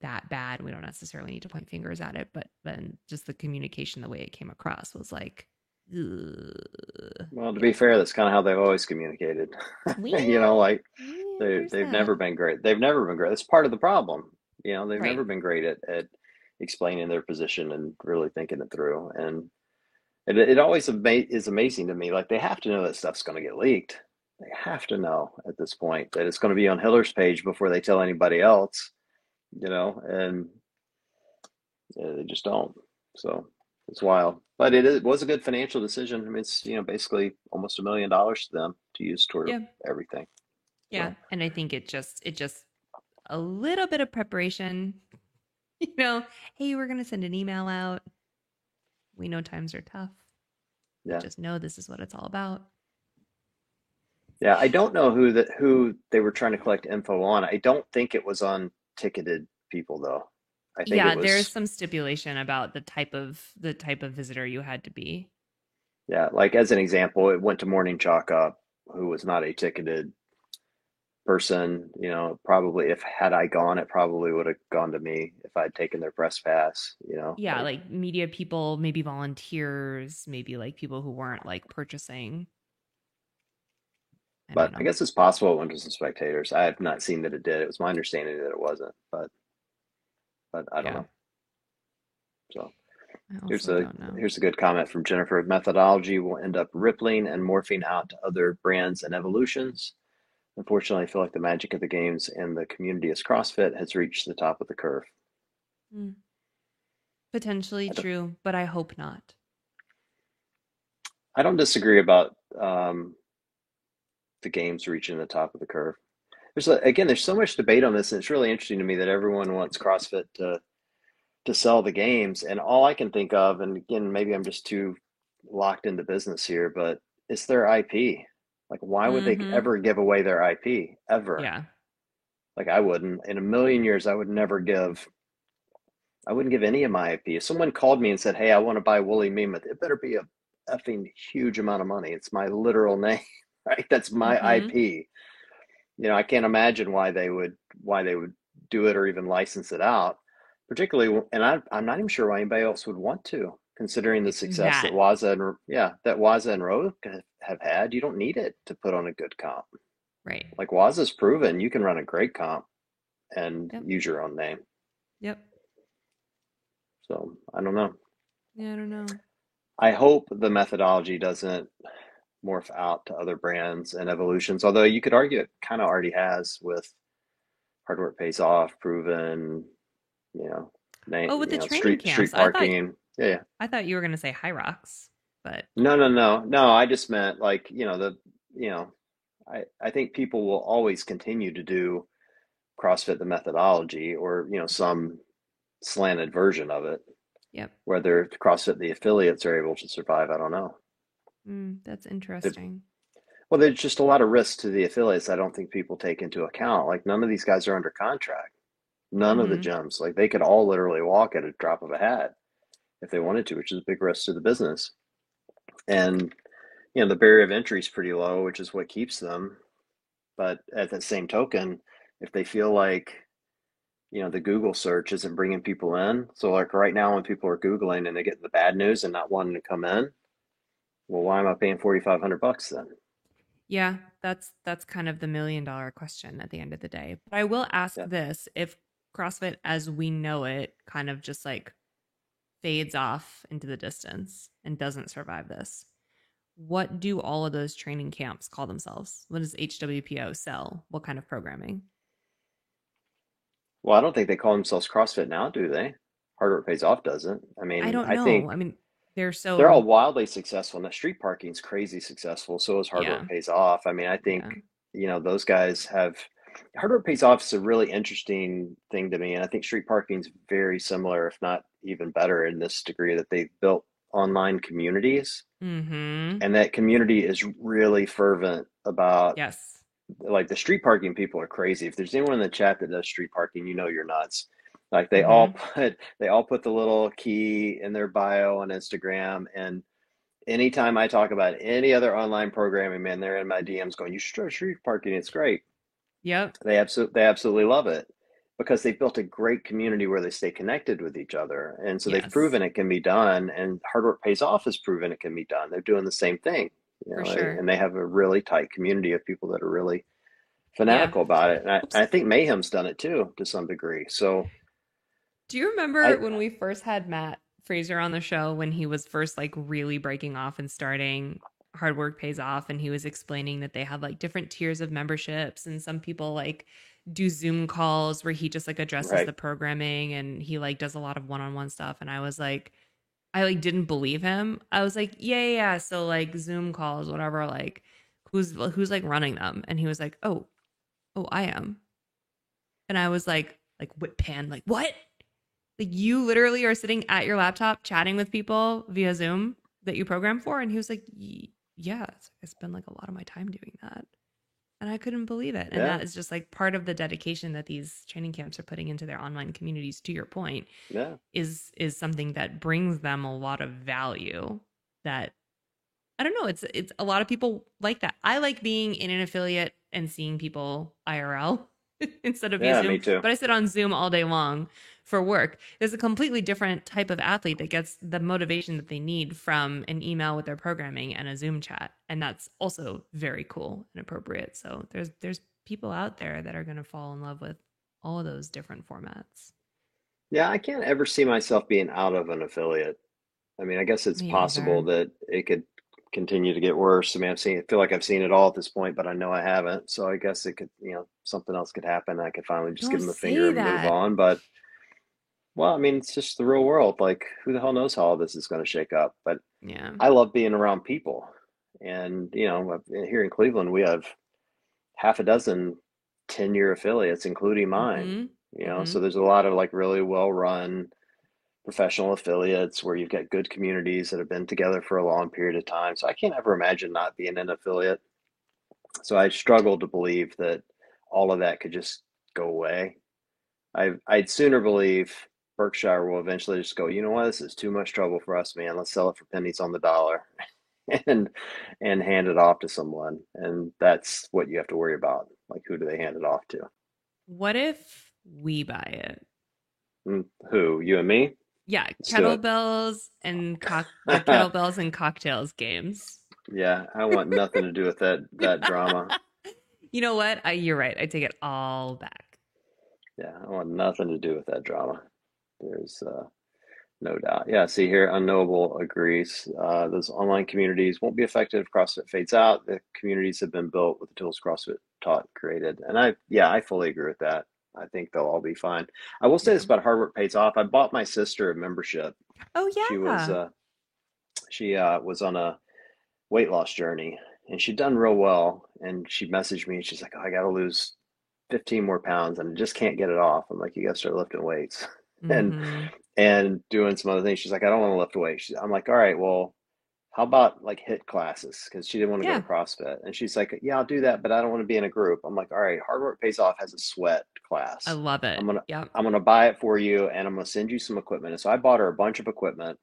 Speaker 2: that bad. We don't necessarily need to point fingers at it, but then just the communication, the way it came across was like, ugh.
Speaker 1: well, to
Speaker 2: Yeah.
Speaker 1: be fair, that's kind of how they've always communicated.
Speaker 2: Well,
Speaker 1: Like
Speaker 2: yeah,
Speaker 1: they
Speaker 2: there's
Speaker 1: they've
Speaker 2: that.
Speaker 1: never been great. They've never been great. That's part of the problem. They've
Speaker 2: Right.
Speaker 1: never been great at explaining their position and really thinking it through. And it always is amazing to me. Like they have to know that stuff's going to get leaked. They have to know at this point that it's going to be on Hiller's page before they tell anybody else. And they just don't. So it's wild. But was a good financial decision. I mean, it's basically almost $1 million to them to use toward
Speaker 2: Yeah.
Speaker 1: everything.
Speaker 2: Yeah.
Speaker 1: So
Speaker 2: And I think it just a little bit of preparation, you know, hey, we're going to send an email out. We know times are tough, but
Speaker 1: yeah,
Speaker 2: just know this is what it's all about.
Speaker 1: yeah. I don't know who they were trying to collect info on. I don't think it was on ticketed people though. I think it
Speaker 2: Yeah, there's
Speaker 1: was
Speaker 2: some stipulation about the type of visitor you had to be.
Speaker 1: yeah. Like as an example, it went to Morning Chalk Up, who was not a ticketed person. Probably if had I gone, it probably would have gone to me if I'd taken their press pass.
Speaker 2: Yeah, like media people, maybe volunteers, maybe like people who weren't like purchasing. I don't
Speaker 1: But I
Speaker 2: know.
Speaker 1: guess it's possible it went to some spectators. I have not seen that it did. It was my understanding that it wasn't, but I don't
Speaker 2: Yeah,
Speaker 1: know. So
Speaker 2: I
Speaker 1: here's
Speaker 2: also
Speaker 1: a
Speaker 2: don't know.
Speaker 1: here's a good comment from Jennifer. Methodology will end up rippling and morphing out to other brands and evolutions. Unfortunately, I feel like the magic of the games and the community as CrossFit has reached the top of the curve.
Speaker 2: Mm, potentially
Speaker 1: I don't
Speaker 2: true, but I hope not.
Speaker 1: I don't disagree about the games reaching the top of the curve. There's so much debate on this, and it's really interesting to me that everyone wants CrossFit to sell the games. And all I can think of, and again, maybe I'm just too locked into business here, but it's their IP. Like, why would they
Speaker 2: Mm-hmm.
Speaker 1: ever give away their IP ever?
Speaker 2: Yeah.
Speaker 1: Like, I wouldn't. In a million years, I wouldn't give any of my IP. If someone called me and said, "Hey, I want to buy Woolly Mammoth," it better be a effing huge amount of money. It's my literal name, right? That's my
Speaker 2: Mm-hmm.
Speaker 1: IP. I can't imagine why they would do it or even license it out, particularly. And I'm not even sure why anybody else would want to, considering the success that
Speaker 2: That.
Speaker 1: Waza and Rogue have had. You don't need it to put on a good comp.
Speaker 2: Right.
Speaker 1: Like Waza's proven, you can run a great comp and
Speaker 2: Yep.
Speaker 1: use your own name.
Speaker 2: Yep.
Speaker 1: So I don't know.
Speaker 2: Yeah, I don't know.
Speaker 1: I hope the methodology doesn't morph out to other brands and evolutions. Although you could argue it kind of already has with hard work pays off, proven, you know,
Speaker 2: Oh, with the training
Speaker 1: street
Speaker 2: camps. I thought
Speaker 1: parking. Yeah, yeah.
Speaker 2: I thought you were gonna say High Rocks, but
Speaker 1: No, no, no, no. I just meant like, you know, I think people will always continue to do CrossFit the methodology or, some slanted version of it.
Speaker 2: yep.
Speaker 1: Whether CrossFit the affiliates are able to survive, I don't know.
Speaker 2: That's
Speaker 1: They've,
Speaker 2: interesting.
Speaker 1: well, there's just a lot of risks to the affiliates I don't think people take into account. Like none of these guys are under contract. None of the
Speaker 2: Mm-hmm.
Speaker 1: gyms. Like they could all literally walk at a drop of a hat if they wanted to, which is a big risk to the business. And the barrier of entry is pretty low, which is what keeps them. But at the same token, if they feel like the Google search isn't bringing people in, so like right now when people are Googling and they get the bad news and not wanting to come in, well, why am I paying $4,500 then?
Speaker 2: Yeah, that's kind of the $1 million question at the end of the day. But I will ask
Speaker 1: Yeah.
Speaker 2: this, if CrossFit as we know it kind of just like fades off into the distance and doesn't survive this, what do all of those training camps call themselves? What does HWPO sell? What kind of programming?
Speaker 1: Well, I don't think they call themselves CrossFit now, do they? Hard Work Pays Off doesn't. I
Speaker 2: I
Speaker 1: mean,
Speaker 2: don't
Speaker 1: I
Speaker 2: know.
Speaker 1: think
Speaker 2: I mean, they're
Speaker 1: they're
Speaker 2: so,
Speaker 1: all wildly successful. Now, street parking's crazy successful. So is Hard
Speaker 2: yeah,
Speaker 1: Work Pays Off. I mean, I think,
Speaker 2: yeah.
Speaker 1: those guys have Hard Work Pays Off is a really interesting thing to me. And I think street parking's very similar, if not even better in this degree that they've built online communities.
Speaker 2: Mm-hmm.
Speaker 1: And that community is really fervent about
Speaker 2: Yes.
Speaker 1: like the street parking people are crazy. If there's anyone in the chat that does street parking, you're nuts. Like
Speaker 2: Mm-hmm.
Speaker 1: they all put the little key in their bio on Instagram. And anytime I talk about any other online programming, man, they're in my DMs going, "You should try street parking. It's great."
Speaker 2: Yep.
Speaker 1: They absolutely love it because they've built a great community where they stay connected with each other. And so they've
Speaker 2: Yes,
Speaker 1: proven it can be done, and Hard Work Pays Off has proven it can be done. They're doing the same thing,
Speaker 2: for sure.
Speaker 1: and they have a really tight community of people that are really
Speaker 2: Yeah.
Speaker 1: fanatical about it. And I think Mayhem's done it too to some degree. So
Speaker 2: Do you remember
Speaker 1: I
Speaker 2: when we first had Matt Fraser on the show when he was first like really breaking off and starting Hard Work Pays Off, and he was explaining that they had like different tiers of memberships, and some people like do Zoom calls where he just like addresses
Speaker 1: right,
Speaker 2: the programming and he like does a lot of one-on-one stuff, and I was like, I like didn't believe him. I was like, yeah, yeah, yeah. So like Zoom calls, whatever, like who's like running them? And he was like, oh, I am. And I was like whip pan, like what? Like you literally are sitting at your laptop chatting with people via Zoom that you program for? And he was like, yeah, I spend like a lot of my time doing that. And I couldn't believe it. And
Speaker 1: yeah,
Speaker 2: that is just like part of the dedication that these training camps are putting into their online communities, to your point,
Speaker 1: yeah,
Speaker 2: is something that brings them a lot of value that I don't know, it's a lot of people like that. I like being in an affiliate and seeing people IRL instead of via
Speaker 1: yeah.
Speaker 2: Zoom,
Speaker 1: Me too.
Speaker 2: but I sit on Zoom all day long for work. There's a completely different type of athlete that gets the motivation that they need from an email with their programming and a Zoom chat, and that's also very cool and appropriate. So there's people out there that are going to fall in love with all of those different formats.
Speaker 1: Yeah, I can't ever see myself being out of an affiliate. I mean, I guess it's
Speaker 2: Me
Speaker 1: possible
Speaker 2: either.
Speaker 1: that it could continue to get worse. I mean, I feel like I've seen it all at this point, but I know I haven't. So I guess it could, something else could happen. I could finally just give
Speaker 2: Don't
Speaker 1: them the finger
Speaker 2: say
Speaker 1: and move
Speaker 2: that.
Speaker 1: on. But well, I mean, it's just the real world. Like, who the hell knows how all this is going to shake up? But
Speaker 2: Yeah.
Speaker 1: I love being around people. And, here in Cleveland, we have half a dozen 10-year affiliates, including mine.
Speaker 2: Mm-hmm. Mm-hmm.
Speaker 1: So there's a lot of like really well run professional affiliates where you've got good communities that have been together for a long period of time. So I can't ever imagine not being an affiliate. So I struggle to believe that all of that could just go away. I'd sooner believe Berkshire will eventually just go, you know what, this is too much trouble for us, man. Let's sell it for pennies on the dollar and and hand it off to someone. And that's what you have to worry about. Like who do they hand it off to?
Speaker 2: What if we buy it?
Speaker 1: Who? You and me?
Speaker 2: Yeah,
Speaker 1: Let's do it.
Speaker 2: kettlebells and cocktails games.
Speaker 1: Yeah, I want nothing to do with that drama.
Speaker 2: You know what? You're right. I take it all back.
Speaker 1: Yeah, I want nothing to do with that drama. There's no doubt. Yeah, see here, Unknowable agrees. Those online communities won't be affected if CrossFit fades out. The communities have been built with the tools CrossFit taught and created. And I fully agree with that. I think they'll all be fine. I will say
Speaker 2: Yeah.
Speaker 1: this about Hard Work Pays Off. I bought my sister a membership.
Speaker 2: Oh
Speaker 1: She was
Speaker 2: yeah.
Speaker 1: was on a weight loss journey and she'd done real well. And she messaged me and she's like, oh, I got to lose 15 more pounds and I just can't get it off. I'm like, you got to start lifting weights. and
Speaker 2: Mm-hmm.
Speaker 1: and doing some other things. She's like, I don't want to lift weights. I'm like, all right, well, how about like hit classes? Because she didn't want to go to
Speaker 2: Yeah.
Speaker 1: CrossFit. And she's like, yeah, I'll do that, but I don't want to be in a group. I'm like, all right, Hard Work Pays Off has a sweat
Speaker 2: I
Speaker 1: class.
Speaker 2: love it.
Speaker 1: I'm gonna
Speaker 2: Yep.
Speaker 1: I'm gonna buy it for you and I'm gonna send you some equipment. And so I bought her a bunch of equipment.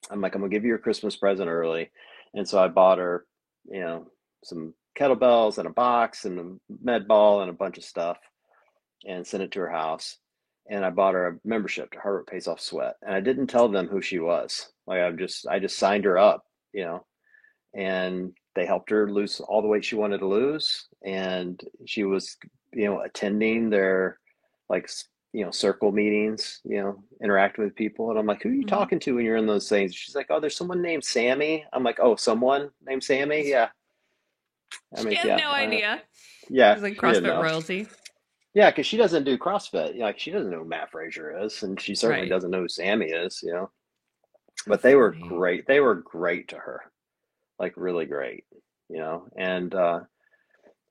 Speaker 1: I'm like, I'm gonna give you your Christmas present early. And so I bought her, you know, some kettlebells and a box and a med ball and a bunch of stuff and sent it to her house. And I bought her a membership to Harvard Pays Off Sweat. And I didn't tell them who she was. Like I just signed her up, you know, and they helped her lose all the weight she wanted to lose. And she was, attending their like circle meetings, interacting with people. And I'm like, who are you
Speaker 2: Hmm.
Speaker 1: talking to when you're in those things? She's like, oh, there's someone named Sammy. I'm like, oh, someone named Sammy? Yeah. I'm
Speaker 2: She
Speaker 1: like,
Speaker 2: has
Speaker 1: yeah,
Speaker 2: no idea.
Speaker 1: yeah,
Speaker 2: She's like
Speaker 1: she didn't
Speaker 2: CrossFit
Speaker 1: know.
Speaker 2: royalty.
Speaker 1: Yeah, because she doesn't do CrossFit. Like she doesn't know who Matt Frazier is, and she certainly
Speaker 2: Right.
Speaker 1: doesn't know who Sammy is.
Speaker 2: How
Speaker 1: But they were
Speaker 2: funny.
Speaker 1: great. They were great to her, like really great. And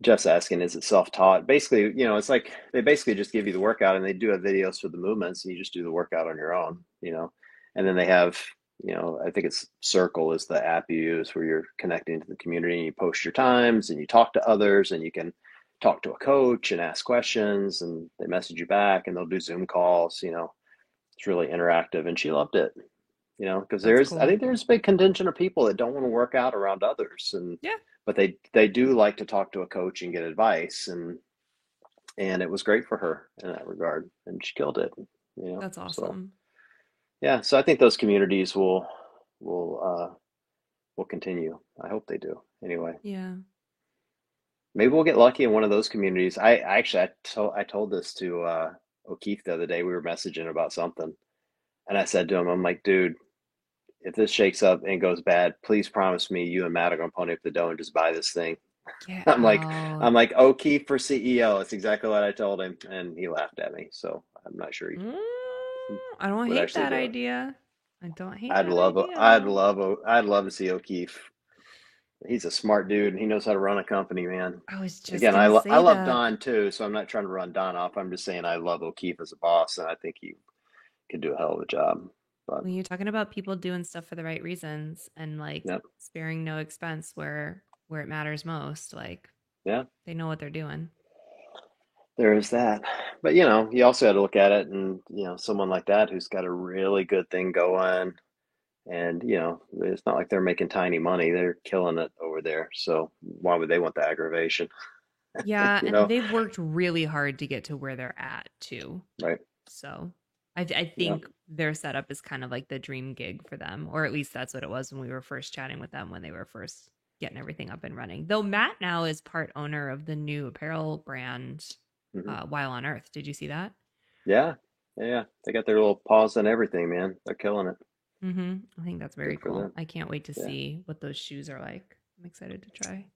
Speaker 1: Jeff's asking, is it self-taught? Basically, it's like they basically just give you the workout and they do have videos for the movements and you just do the workout on your own. And then they have, I think it's Circle is the app you use where you're connecting to the community and you post your times and you talk to others and you can talk to a coach and ask questions and they message you back and they'll do Zoom calls. It's really interactive and she loved it, because
Speaker 2: That's
Speaker 1: I
Speaker 2: cool.
Speaker 1: think there's a big contingent of people that don't want to work out around others, and
Speaker 2: Yeah.
Speaker 1: but they do like to talk to a coach and get advice, and it was great for her in that regard, and she killed it.
Speaker 2: That's
Speaker 1: So
Speaker 2: awesome.
Speaker 1: yeah, so I think those communities will continue. I hope they do. Anyway,
Speaker 2: Yeah.
Speaker 1: maybe we'll get lucky in one of those communities. I told this to O'Keefe the other day. We were messaging about something, and I said to him, I'm like, dude, if this shakes up and goes bad, please promise me you and Matt are gonna pony up the dough and just buy this thing.
Speaker 2: Get
Speaker 1: I'm like,
Speaker 2: out.
Speaker 1: I'm like, O'Keefe for CEO. That's exactly what I told him, and he laughed at me. So I'm not sure he
Speaker 2: Mm, I don't
Speaker 1: would
Speaker 2: hate
Speaker 1: actually
Speaker 2: that
Speaker 1: do it.
Speaker 2: idea. I don't hate
Speaker 1: I'd
Speaker 2: that
Speaker 1: love, I'd
Speaker 2: idea.
Speaker 1: love, I'd love to see O'Keefe. He's a smart dude, and he knows how to run a company, man.
Speaker 2: I was just
Speaker 1: Again,
Speaker 2: gonna
Speaker 1: I
Speaker 2: say
Speaker 1: love
Speaker 2: that.
Speaker 1: Don too, so I'm not trying to run Don off. I'm just saying I love O'Keefe as a boss, and I think he could do a hell of a job. But
Speaker 2: When you're talking about people doing stuff for the right reasons and like
Speaker 1: yeah,
Speaker 2: sparing no expense where it matters most, like
Speaker 1: yeah.
Speaker 2: they know what they're doing.
Speaker 1: There is that. But you also had to look at it and, someone like that who's got a really good thing going and, it's not like they're making tiny money. They're killing it over there. So why would they want the aggravation?
Speaker 2: Yeah,
Speaker 1: You
Speaker 2: and
Speaker 1: know?
Speaker 2: they've worked really hard to get to where they're at too.
Speaker 1: Right.
Speaker 2: So I
Speaker 1: Yeah.
Speaker 2: think their setup is kind of like the dream gig for them, or at least that's what it was when we were first chatting with them when they were first getting everything up and running. Though Matt now is part owner of the new apparel brand,
Speaker 1: Hmm.
Speaker 2: While on Earth. Did you see that?
Speaker 1: Yeah. Yeah. They got their little paws on everything, man. They're killing it.
Speaker 2: I think that's very
Speaker 1: Good for
Speaker 2: cool.
Speaker 1: them.
Speaker 2: I can't wait to
Speaker 1: Yeah.
Speaker 2: see what those shoes are like. I'm excited to try.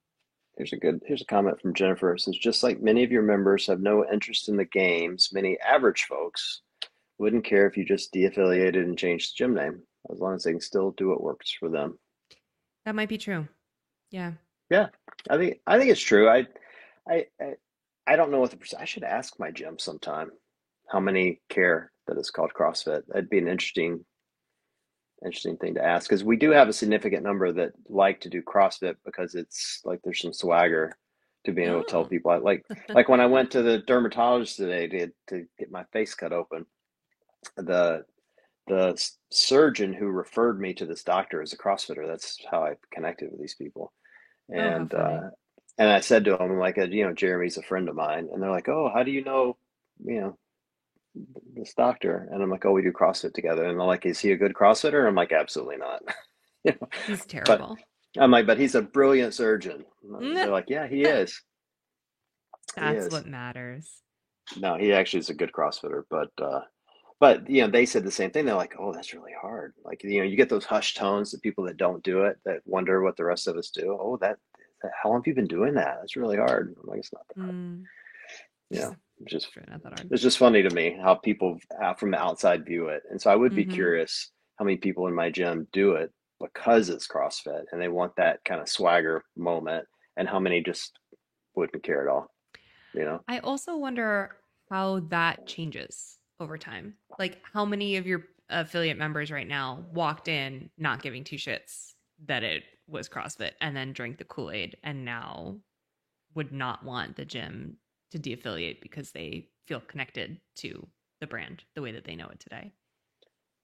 Speaker 1: Here's a comment from Jennifer. It says, just like many of your members have no interest in the games, many average folks wouldn't care if you just de-affiliated and changed the gym name, as long as they can still do what works for them.
Speaker 2: That might be true. Yeah.
Speaker 1: Yeah, I think it's true. I I, I don't know what the percent. I should ask my gym sometime how many care that it's called CrossFit. That'd be an interesting thing to ask because we do have a significant number that like to do CrossFit because it's like there's some swagger to being able to tell
Speaker 2: Oh.
Speaker 1: people. Like when I went to the dermatologist today to get my face cut open, the the surgeon who referred me to this doctor is a CrossFitter. That's how I connected with these people.
Speaker 2: Oh, how
Speaker 1: And
Speaker 2: funny.
Speaker 1: I said to him, like, Jeremy's a friend of mine, and they're like, oh, how do you know, this doctor? And I'm like, oh, we do CrossFit together. And they're like, is he a good CrossFitter? And I'm like, absolutely not. you know,
Speaker 2: He's
Speaker 1: but
Speaker 2: terrible.
Speaker 1: I'm like, but he's a brilliant surgeon. They're like, yeah, he is. He
Speaker 2: That's
Speaker 1: is.
Speaker 2: what matters.
Speaker 1: No, he actually is a good CrossFitter, but they said the same thing. They're like, "Oh, that's really hard." Like, you get those hushed tones, the people that don't do it, that wonder what the rest of us do. Oh, how long have you been doing that? That's really hard. I'm like, it's not that hard.
Speaker 2: Mm,
Speaker 1: You know, it's just
Speaker 2: it's really not that hard.
Speaker 1: it's just funny to me how people from the outside view it. And so I would be
Speaker 2: Mm-hmm.
Speaker 1: curious how many people in my gym do it because it's CrossFit and they want that kind of swagger moment, and how many just wouldn't care at all. You know?
Speaker 2: I also wonder how that changes over time. Like, how many of your affiliate members right now walked in not giving two shits that it was CrossFit and then drank the Kool-Aid and now would not want the gym to de-affiliate because they feel connected to the brand the way that they know it today.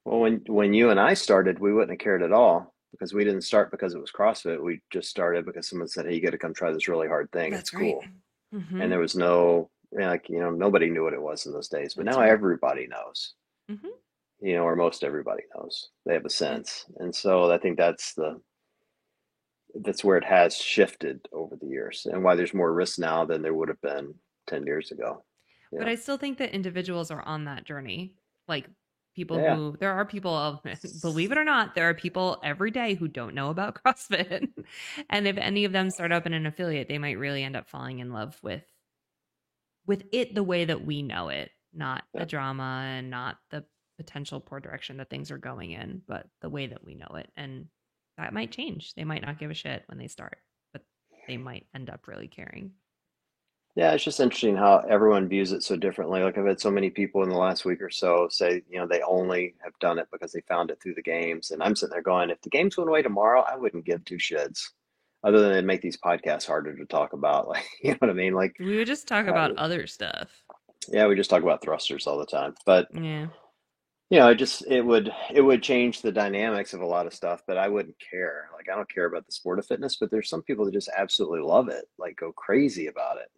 Speaker 1: Well, when you and I started, we wouldn't have cared at all because we didn't start because it was CrossFit. We just started because someone said, "Hey, you got to come try this really hard thing. It's
Speaker 2: That's right.
Speaker 1: cool." And
Speaker 2: Mm-hmm.
Speaker 1: there was no, like, nobody knew what it was in those days, but
Speaker 2: That's
Speaker 1: now
Speaker 2: right.
Speaker 1: everybody knows,
Speaker 2: Mm-hmm.
Speaker 1: or most everybody knows. They have a
Speaker 2: Yeah.
Speaker 1: sense. And so I think that's where it has shifted over the years and why there's more risk now than there would have been 10 years ago.
Speaker 2: But
Speaker 1: Yeah.
Speaker 2: I still think that individuals are on that journey. Like people
Speaker 1: Yeah.
Speaker 2: who, there are people, believe it or not, there are people every day who don't know about CrossFit. And if any of them start up in an affiliate, they might really end up falling in love with it the way that we know it, not the
Speaker 1: Yeah.
Speaker 2: drama and not the potential poor direction that things are going in, but the way that we know it. And that might change. They might not give a shit when they start, but they might end up really caring.
Speaker 1: Yeah, it's just interesting how everyone views it so differently. Like I've had so many people in the last week or so say, they only have done it because they found it through the games. And I'm sitting there going, if the games went away tomorrow, I wouldn't give two shits. Other than it'd make these podcasts harder to talk about. Like, you know what I mean? Like,
Speaker 2: We would just talk
Speaker 1: uh,
Speaker 2: about other stuff.
Speaker 1: yeah, we just talk about thrusters all the time. But
Speaker 2: Yeah.
Speaker 1: it would change the dynamics of a lot of stuff, but I wouldn't care. Like I don't care about the sport of fitness, but there's some people that just absolutely love it, like go crazy about it.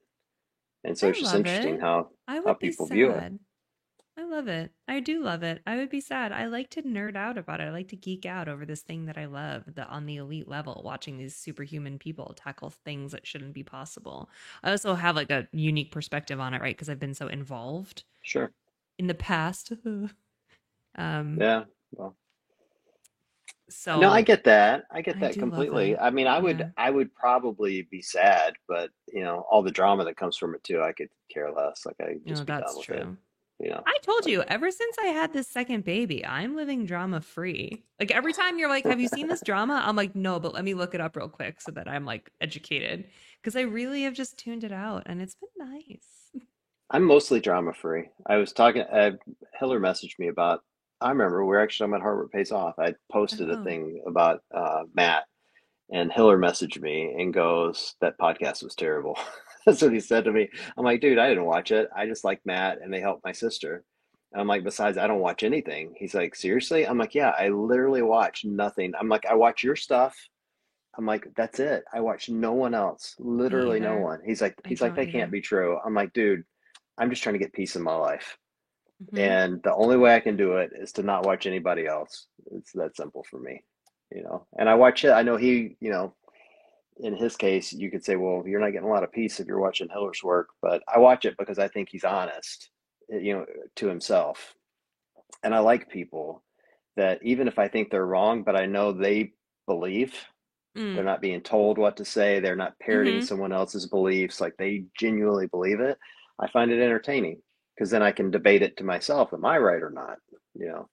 Speaker 1: And so
Speaker 2: I
Speaker 1: it's just
Speaker 2: love
Speaker 1: interesting
Speaker 2: it. I
Speaker 1: how
Speaker 2: would be
Speaker 1: people view it.
Speaker 2: sad. I love it. I do love it. I would be sad. I like to nerd out about it. I like to geek out over this thing that I love, on the elite level, watching these superhuman people tackle things that shouldn't be possible. I also have like a unique perspective on it, right? Because I've been so involved
Speaker 1: Sure.
Speaker 2: in the past. um,
Speaker 1: Yeah. Well, no, I
Speaker 2: so
Speaker 1: get that. I get
Speaker 2: I
Speaker 1: that
Speaker 2: do love
Speaker 1: completely.
Speaker 2: it.
Speaker 1: I mean,
Speaker 2: Yeah.
Speaker 1: I would probably be sad, but all the drama that comes from it too, I could care less. Like I
Speaker 2: You know,
Speaker 1: just be done
Speaker 2: that's
Speaker 1: with it.
Speaker 2: true.
Speaker 1: You know.
Speaker 2: I told
Speaker 1: Like
Speaker 2: you, ever since I had this second baby, I'm living drama free. Like every time you're like, have you seen this drama? I'm like, no, but let me look it up real quick so that I'm like educated. Because I really have just tuned it out and it's been nice.
Speaker 1: I'm mostly drama free. I was talking. Hiller messaged me about. I remember we are actually talking about Harvard Pays Off. I posted a
Speaker 2: Oh,
Speaker 1: thing about Matt, and Hiller messaged me and goes, "That podcast was terrible." That's what he said to me. I'm like, dude, I didn't watch it. I just like Matt, and they helped my sister. And I'm like, besides, I don't watch anything. He's like, seriously? I'm like, yeah, I literally watch nothing. I'm like, I watch your stuff. I'm like, that's it. I watch no one else.
Speaker 2: me
Speaker 1: Literally no
Speaker 2: either.
Speaker 1: one.
Speaker 2: I
Speaker 1: He's like,
Speaker 2: don't
Speaker 1: that can't
Speaker 2: either.
Speaker 1: be true. I'm like, dude, I'm just trying to get peace in my life.
Speaker 2: Hmm.
Speaker 1: And the only way I can do it is to not watch anybody else. It's that simple for me. And I watch it. I know in his case, you could say, well, you're not getting a lot of peace if you're watching Hiller's work, but I watch it because I think he's honest, to himself. And I like people that even if I think they're wrong, but I know they believe, they're
Speaker 2: Mm.
Speaker 1: not being told what to say, they're not parroting
Speaker 2: Hmm.
Speaker 1: someone else's beliefs, like they genuinely believe it. I find it entertaining because then I can debate it to myself, am I right or not? You know.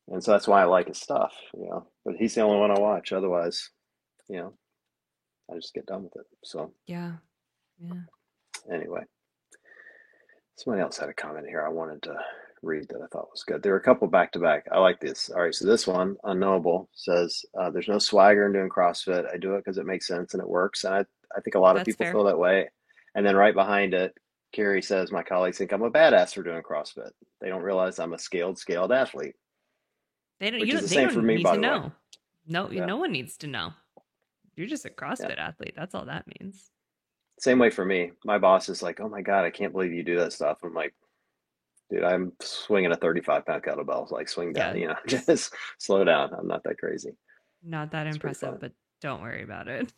Speaker 1: And so that's why I like his stuff. But he's the only one I watch. Otherwise, you know, I just get done with it. So
Speaker 2: Yeah. Yeah.
Speaker 1: anyway, somebody else had a comment here I wanted to read that I thought was good. There were a couple back to back. I like this. All right, so this one, Unknowable, says, there's no swagger in doing CrossFit. I do it because it makes sense and it works. And I think a lot of
Speaker 2: That's
Speaker 1: people
Speaker 2: fair.
Speaker 1: feel that way. And then right behind it, Carrie says, my colleagues think I'm a badass for doing CrossFit. They don't realize I'm a scaled athlete,
Speaker 2: They don't,
Speaker 1: which is the
Speaker 2: they
Speaker 1: same for
Speaker 2: don't
Speaker 1: me,
Speaker 2: need
Speaker 1: by
Speaker 2: to
Speaker 1: the way.
Speaker 2: know. No,
Speaker 1: Yeah.
Speaker 2: no one needs to know. You're just a
Speaker 1: Yeah.
Speaker 2: CrossFit athlete. That's all that means.
Speaker 1: Same way for me. My boss is like, oh my God, I can't believe you do that stuff. I'm like, dude, I'm swinging a 35-pound kettlebell. Like, swing
Speaker 2: Yeah.
Speaker 1: down, just slow down. I'm not that crazy.
Speaker 2: Not that
Speaker 1: It's pretty
Speaker 2: impressive,
Speaker 1: fun.
Speaker 2: but don't worry about it.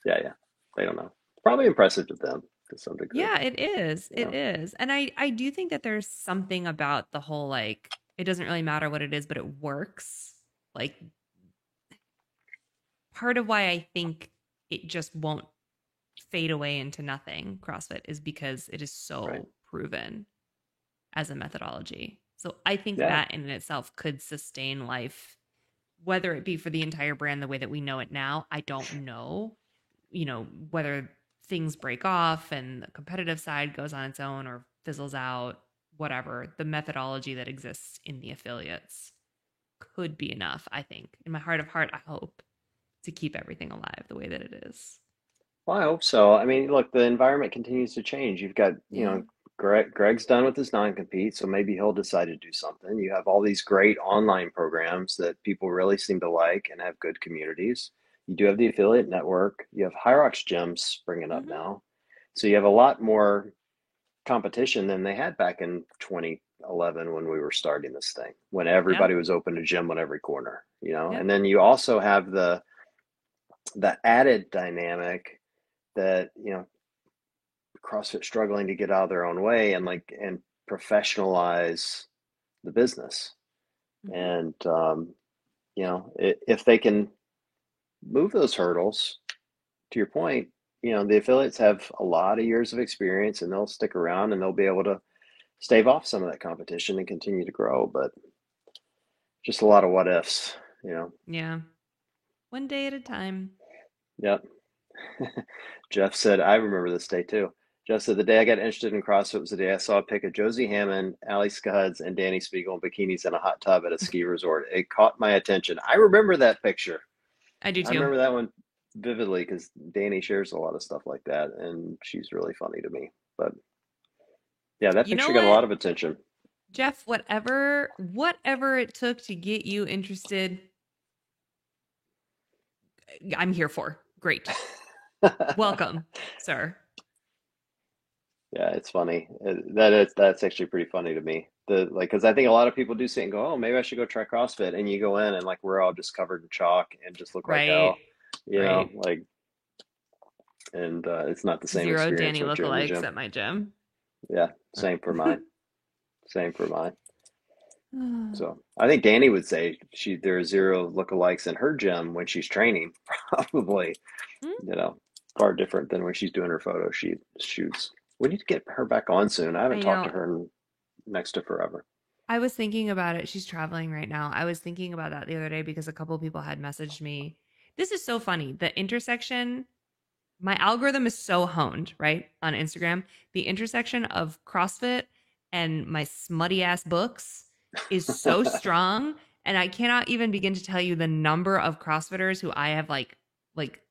Speaker 1: Yeah, yeah. They don't know. Probably impressive to them to some degree.
Speaker 2: Yeah, it is.
Speaker 1: You
Speaker 2: It
Speaker 1: know,
Speaker 2: is. And I do think that there's something about the whole like it doesn't really matter what it is, but it works. Like part of why I think it just won't fade away into nothing, CrossFit, is because it is
Speaker 1: right?
Speaker 2: so proven as a methodology. So I think
Speaker 1: Yeah,
Speaker 2: that in itself could sustain life, whether it be for the entire brand the way that we know it now. I don't know, whether things break off and the competitive side goes on its own or fizzles out, whatever. The methodology that exists in the affiliates could be enough, I think. In my heart of heart, I hope. to keep everything alive the way that it is.
Speaker 1: Well, I hope so. I mean, look, the environment continues to change. You've got,
Speaker 2: Yeah.
Speaker 1: Greg's done with his non-compete, so maybe he'll decide to do something. You have all these great online programs that people really seem to like and have good communities. You do have the affiliate network. You have Hyrox gyms springing up
Speaker 2: Hmm.
Speaker 1: now. So you have a lot more competition than they had back in 2011 when we were starting this thing, when
Speaker 2: Yeah.
Speaker 1: everybody was open to gym on every corner,
Speaker 2: Yep.
Speaker 1: and then you also have the added dynamic that, CrossFit struggling to get out of their own way and professionalize the business.
Speaker 2: Hmm.
Speaker 1: And if they can move those hurdles, to your point, the affiliates have a lot of years of experience and they'll stick around and they'll be able to stave off some of that competition and continue to grow. But just a lot of what ifs, you know.
Speaker 2: Yeah. One day at a time.
Speaker 1: Yep. Jeff said, I remember this day too. Jeff said, the day I got interested in CrossFit was the day I saw a pic of Josie Hammond, Ali Scuds, and Danny Spiegel in bikinis in a hot tub at a ski resort. It caught my attention. I remember that picture.
Speaker 2: I do
Speaker 1: I
Speaker 2: too.
Speaker 1: remember that one vividly because Danny shares a lot of stuff like that, and she's really funny to me. But yeah, that
Speaker 2: You know
Speaker 1: picture got a
Speaker 2: what,
Speaker 1: lot of attention.
Speaker 2: Jeff? Whatever it took to get you interested, I'm here for. Great. Welcome, sir.
Speaker 1: Yeah, it's funny. That's actually pretty funny to me. Because I think a lot of people do see it and go, "Oh, maybe I should go try CrossFit." And you go in and like we're all just covered in chalk and just look like
Speaker 2: Right.
Speaker 1: hell,
Speaker 2: Right.
Speaker 1: like, and it's not the same
Speaker 2: Zero
Speaker 1: experience
Speaker 2: Danny
Speaker 1: once you're in the
Speaker 2: lookalikes
Speaker 1: gym.
Speaker 2: at my gym.
Speaker 1: Yeah, same for mine. Same for mine. So I think Danny would say there are zero lookalikes in her gym when she's training. Probably, you know, far different than when she's doing her shoots. We need to get her back on soon. I haven't
Speaker 2: I
Speaker 1: talked to
Speaker 2: know.
Speaker 1: her in next to forever.
Speaker 2: I was thinking about it. She's traveling right now. I was thinking about that the other day because a couple people had messaged me. This is so funny. The intersection, my algorithm is so honed, right? On Instagram. The intersection of CrossFit and my smutty ass books is so strong. And I cannot even begin to tell you the number of CrossFitters who I have like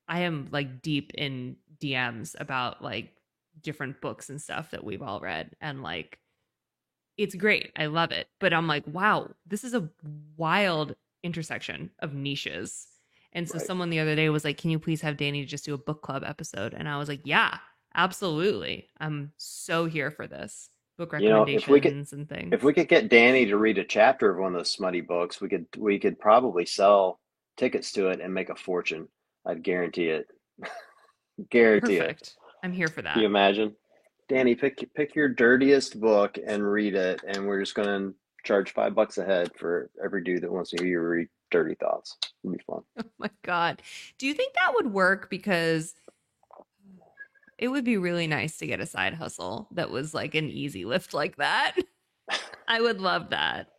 Speaker 2: I am like deep in DMs about like different books and stuff that we've all read. And like it's great. I love it. But I'm like, wow, this is a wild intersection of niches. And so
Speaker 1: Right.
Speaker 2: someone the other day was like, can you please have Danny just do a book club episode? And I was like, yeah, absolutely. I'm so here for this. Book
Speaker 1: You know,
Speaker 2: recommendations and
Speaker 1: if
Speaker 2: things.
Speaker 1: we could get Danny to read a chapter of one of those smutty books, we could probably sell tickets to it and make a fortune. I'd guarantee it. Guarantee it.
Speaker 2: Perfect. I'm here for
Speaker 1: Can you
Speaker 2: that.
Speaker 1: imagine? Danny, pick your dirtiest book and read it, and we're just gonna charge $5 a head for every dude that wants to hear you read dirty thoughts. It'd be fun.
Speaker 2: Oh my God. Do you think that would work? Because it would be really nice to get a side hustle that was like an easy lift like that. I would love that.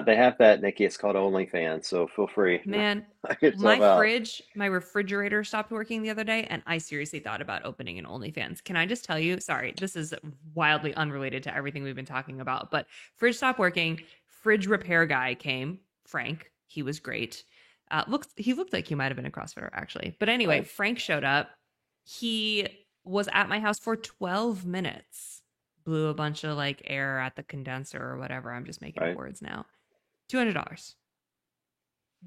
Speaker 1: They have that, Nikki. It's called OnlyFans, so feel free.
Speaker 2: Man,
Speaker 1: Knock yourself
Speaker 2: my
Speaker 1: out.
Speaker 2: my refrigerator stopped working the other day, and I seriously thought about opening an OnlyFans. Can I just tell you? Sorry, this is wildly unrelated to everything we've been talking about, but fridge stopped working. Fridge repair guy came, Frank. He was great. He looked like he might have been a CrossFitter actually. But anyway,
Speaker 1: Right.
Speaker 2: Frank showed up. He was at my house for 12 minutes. Blew a bunch of like air at the condenser or whatever. I'm just making up
Speaker 1: Right.
Speaker 2: words now. $200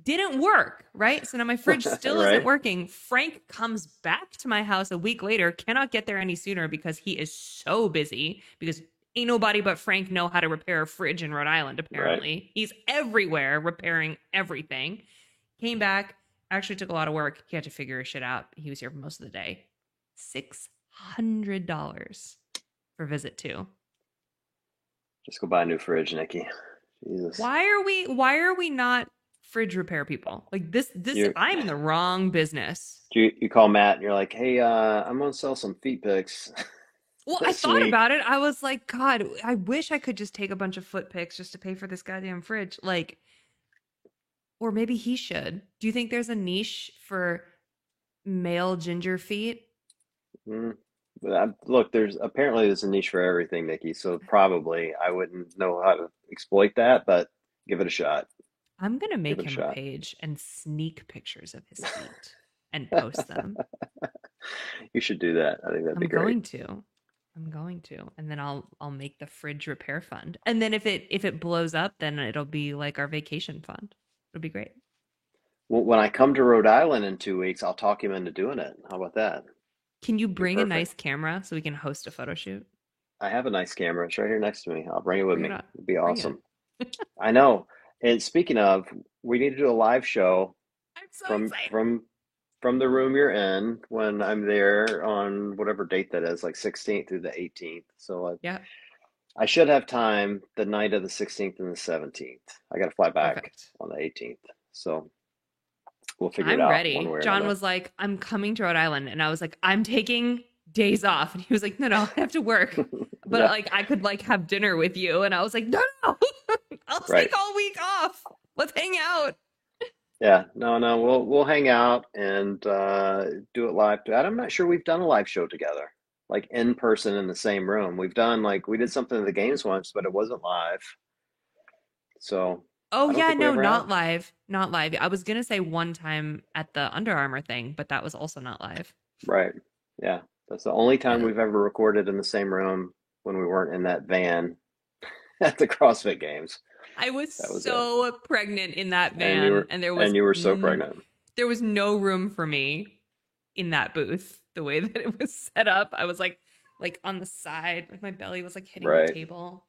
Speaker 2: didn't work, right? So now my fridge still isn't
Speaker 1: Right.
Speaker 2: working. Frank comes back to my house a week later, cannot get there any sooner because he is so busy because ain't nobody but Frank know how to repair a fridge in Rhode Island
Speaker 1: Right.
Speaker 2: apparently. He's everywhere repairing everything. Came back, actually took a lot of work. He had to figure his shit out. He was here for most of the day. $600 for visit 2.
Speaker 1: Just go buy a new fridge, Nikki. Jesus.
Speaker 2: Why are we not fridge repair people? Like this
Speaker 1: You
Speaker 2: I'm in the wrong business.
Speaker 1: you call Matt and you're like, hey, I'm gonna sell some feet pics
Speaker 2: Well, I
Speaker 1: this
Speaker 2: thought
Speaker 1: week.
Speaker 2: about it. I was like, God, I wish I could just take a bunch of foot pics just to pay for this goddamn fridge. Like, or maybe he should. Do you think there's a niche for male ginger feet?
Speaker 1: Mm. Look, there's a niche for everything, Nikki. So probably I wouldn't know how to exploit that, but give it a shot.
Speaker 2: I'm gonna
Speaker 1: Give
Speaker 2: make
Speaker 1: it a
Speaker 2: him a
Speaker 1: shot.
Speaker 2: page and sneak pictures of his feet and post them.
Speaker 1: You should do that. I think that'd be
Speaker 2: I'm
Speaker 1: great.
Speaker 2: going to. I'm going to. And then I'll make the fridge repair fund. And then if it blows up, then it'll be like our vacation fund. It'll be great.
Speaker 1: Well, when I come to Rhode Island in 2 weeks, I'll talk him into doing it. How about that?
Speaker 2: Can you
Speaker 1: Be
Speaker 2: bring a
Speaker 1: perfect.
Speaker 2: nice camera so we can host a photo shoot?
Speaker 1: I have a nice camera. It's right here next to me. I'll bring it with
Speaker 2: Bring it
Speaker 1: me.
Speaker 2: up.
Speaker 1: It'd be
Speaker 2: Bring it.
Speaker 1: awesome. I know. And speaking of, we need to do a live show
Speaker 2: I'm so
Speaker 1: from
Speaker 2: excited.
Speaker 1: from from the room you're in when I'm there on whatever date that is, like 16th through the 18th. So
Speaker 2: Yeah,
Speaker 1: I should have time the night of the 16th and the 17th. I got to fly back
Speaker 2: perfect.
Speaker 1: on the 18th. So we'll figure it
Speaker 2: I'm
Speaker 1: out one
Speaker 2: ready.
Speaker 1: way or
Speaker 2: John
Speaker 1: another.
Speaker 2: was like, I'm coming to Rhode Island. And I was like, I'm taking days off. And he was like, no, I have to work. But
Speaker 1: Yeah,
Speaker 2: like I could like have dinner with you. And I was like, no. I'll
Speaker 1: right.
Speaker 2: take all week off. Let's hang out.
Speaker 1: Yeah, no, no, we'll hang out and do it live. I'm not sure we've done a live show together, like in person in the same room. We've done like we did something at the games once, but it wasn't live. So
Speaker 2: Oh
Speaker 1: I don't
Speaker 2: yeah,
Speaker 1: think we
Speaker 2: no,
Speaker 1: ever have.
Speaker 2: not live. Not live. I was gonna say one time at the Under Armour thing, but that was also not live.
Speaker 1: Right. Yeah. That's the only time
Speaker 2: Yeah.
Speaker 1: we've ever recorded in the same room when we weren't in that van at the CrossFit Games.
Speaker 2: I was
Speaker 1: That was it.
Speaker 2: so pregnant in that
Speaker 1: And you
Speaker 2: van,
Speaker 1: were
Speaker 2: and
Speaker 1: and you were so pregnant.
Speaker 2: there was no room for me in that booth. The way that it was set up, I was like on the side, like my belly was like hitting the
Speaker 1: Right.
Speaker 2: table.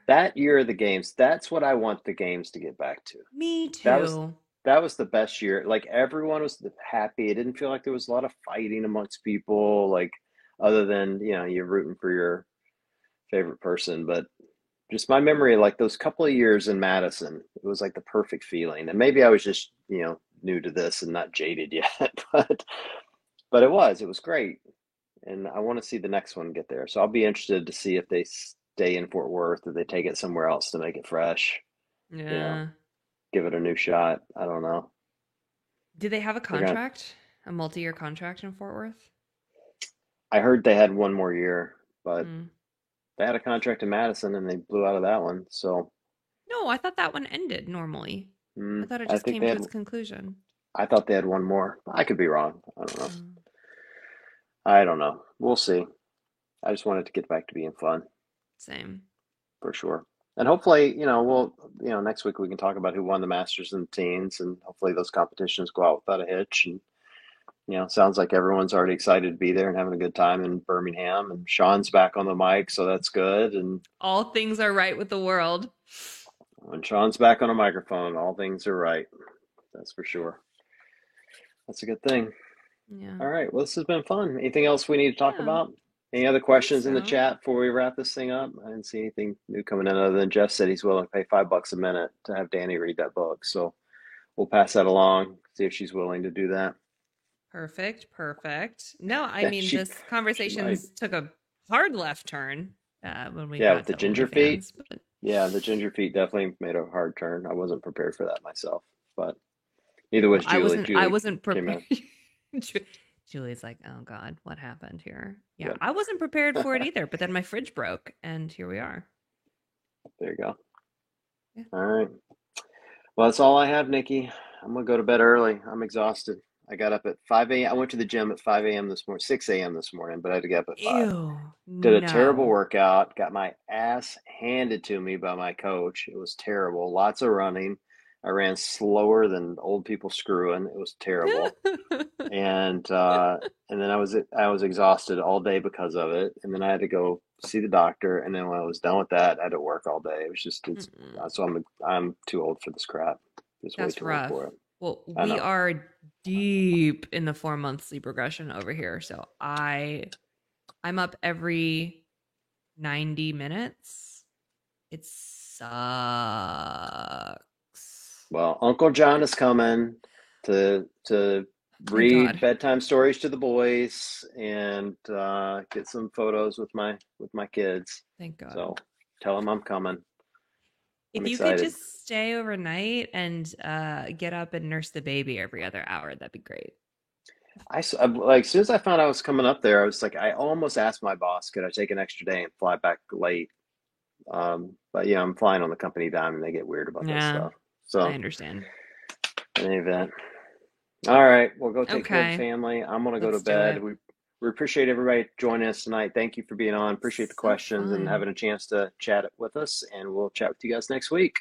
Speaker 1: That year of the games, that's what I want the games to get back to.
Speaker 2: Me
Speaker 1: That was
Speaker 2: too.
Speaker 1: that was the best year. Like everyone was happy. It didn't feel like there was a lot of fighting amongst people, like other than, you're rooting for your favorite person. But just my memory, like those couple of years in Madison, it was like the perfect feeling. And maybe I was just, new to this and not jaded yet, but it was great. And I want to see the next one get there. So I'll be interested to see if they stay in Fort Worth or they take it somewhere else to make it fresh, you know,
Speaker 2: Yeah.
Speaker 1: give it a new shot. I don't know.
Speaker 2: Did they have a
Speaker 1: They're gonna
Speaker 2: contract? A multi-year contract in Fort Worth?
Speaker 1: I heard they had one more year, but
Speaker 2: Hmm.
Speaker 1: they had a contract in Madison and they blew out of that one. So
Speaker 2: No, I thought that one ended normally. I thought it
Speaker 1: I
Speaker 2: just
Speaker 1: think
Speaker 2: came to its conclusion.
Speaker 1: I thought they had one more. I could be wrong. I don't know.
Speaker 2: Mm,
Speaker 1: I don't know. We'll see. I just wanted to get back to being fun
Speaker 2: same.
Speaker 1: for sure. And hopefully, next week we can talk about who won the Masters and the teens, and hopefully those competitions go out without a hitch. And sounds like everyone's already excited to be there and having a good time in Birmingham. And Sean's back on the mic, so that's good. And
Speaker 2: All things are right with the world.
Speaker 1: when Sean's back on a microphone, all things are right. That's for sure. That's a good thing.
Speaker 2: Yeah.
Speaker 1: All right. Well, this has been fun. Anything else we need to talk
Speaker 2: Yeah,
Speaker 1: about? Any other
Speaker 2: I think
Speaker 1: questions in the
Speaker 2: so.
Speaker 1: chat before we wrap this thing up? I didn't see anything new coming in other than Jeff said he's willing to pay $5 a minute to have Danny read that book. So we'll pass that along, see if she's willing to do that.
Speaker 2: Perfect. Perfect. No, I mean,
Speaker 1: she
Speaker 2: this
Speaker 1: she might.
Speaker 2: conversation's took a hard left turn when we
Speaker 1: Yeah, with
Speaker 2: got
Speaker 1: the
Speaker 2: to
Speaker 1: ginger feet.
Speaker 2: OnlyFans, but
Speaker 1: Yeah, the ginger feet definitely made a hard turn. I wasn't prepared for that myself, but neither was
Speaker 2: I
Speaker 1: Julie.
Speaker 2: wasn't. I
Speaker 1: Julie
Speaker 2: wasn't
Speaker 1: came
Speaker 2: prepared.
Speaker 1: in
Speaker 2: Julie's like, oh God, what happened here? Yeah,
Speaker 1: good.
Speaker 2: I wasn't prepared for it either. But then my fridge broke, and here we are.
Speaker 1: There you go.
Speaker 2: Yeah.
Speaker 1: All right. Well, that's all I have, Nikki. I'm gonna go to bed early. I'm exhausted. I got up at 5 a.m. I went to the gym at 5 a.m. this morning, 6 a.m. this morning, but I had to get up at 5.
Speaker 2: Ew.
Speaker 1: Did a terrible
Speaker 2: No.
Speaker 1: workout, got my ass handed to me by my coach. It was terrible. Lots of running. I ran slower than old people screwing. It was terrible. And then I was exhausted all day because of it. And then I had to go see the doctor. And then when I was done with that, I had to work all day. It was just it's
Speaker 2: Mm-mm.
Speaker 1: so I'm too old for this crap. Just way
Speaker 2: That's
Speaker 1: too old
Speaker 2: rough.
Speaker 1: for it.
Speaker 2: Well,
Speaker 1: I
Speaker 2: we
Speaker 1: know.
Speaker 2: are deep in the 4 month sleep regression over here. So I'm up every 90 minutes. It sucks.
Speaker 1: Well, Uncle John is coming to
Speaker 2: Thank
Speaker 1: read
Speaker 2: God.
Speaker 1: bedtime stories to the boys and get some photos with my kids.
Speaker 2: Thank God.
Speaker 1: So tell him I'm coming. I'm
Speaker 2: If you could
Speaker 1: excited.
Speaker 2: just stay overnight and get up and nurse the baby every other hour, that'd be great.
Speaker 1: Like as soon as I found out I was coming up there, I was like, I almost asked my boss, could I take an extra day and fly back late But yeah, I'm flying on the company dime and they get weird about that
Speaker 2: Yeah,
Speaker 1: stuff.
Speaker 2: I
Speaker 1: So
Speaker 2: understand.
Speaker 1: in any event, all right, well, go take care of the
Speaker 2: Okay,
Speaker 1: family. I'm gonna go to
Speaker 2: let's do
Speaker 1: bed.
Speaker 2: it.
Speaker 1: We appreciate everybody joining us tonight. Thank you for being on. Appreciate the
Speaker 2: So
Speaker 1: questions and
Speaker 2: fun.
Speaker 1: having a chance to chat with us. And we'll chat with you guys next week.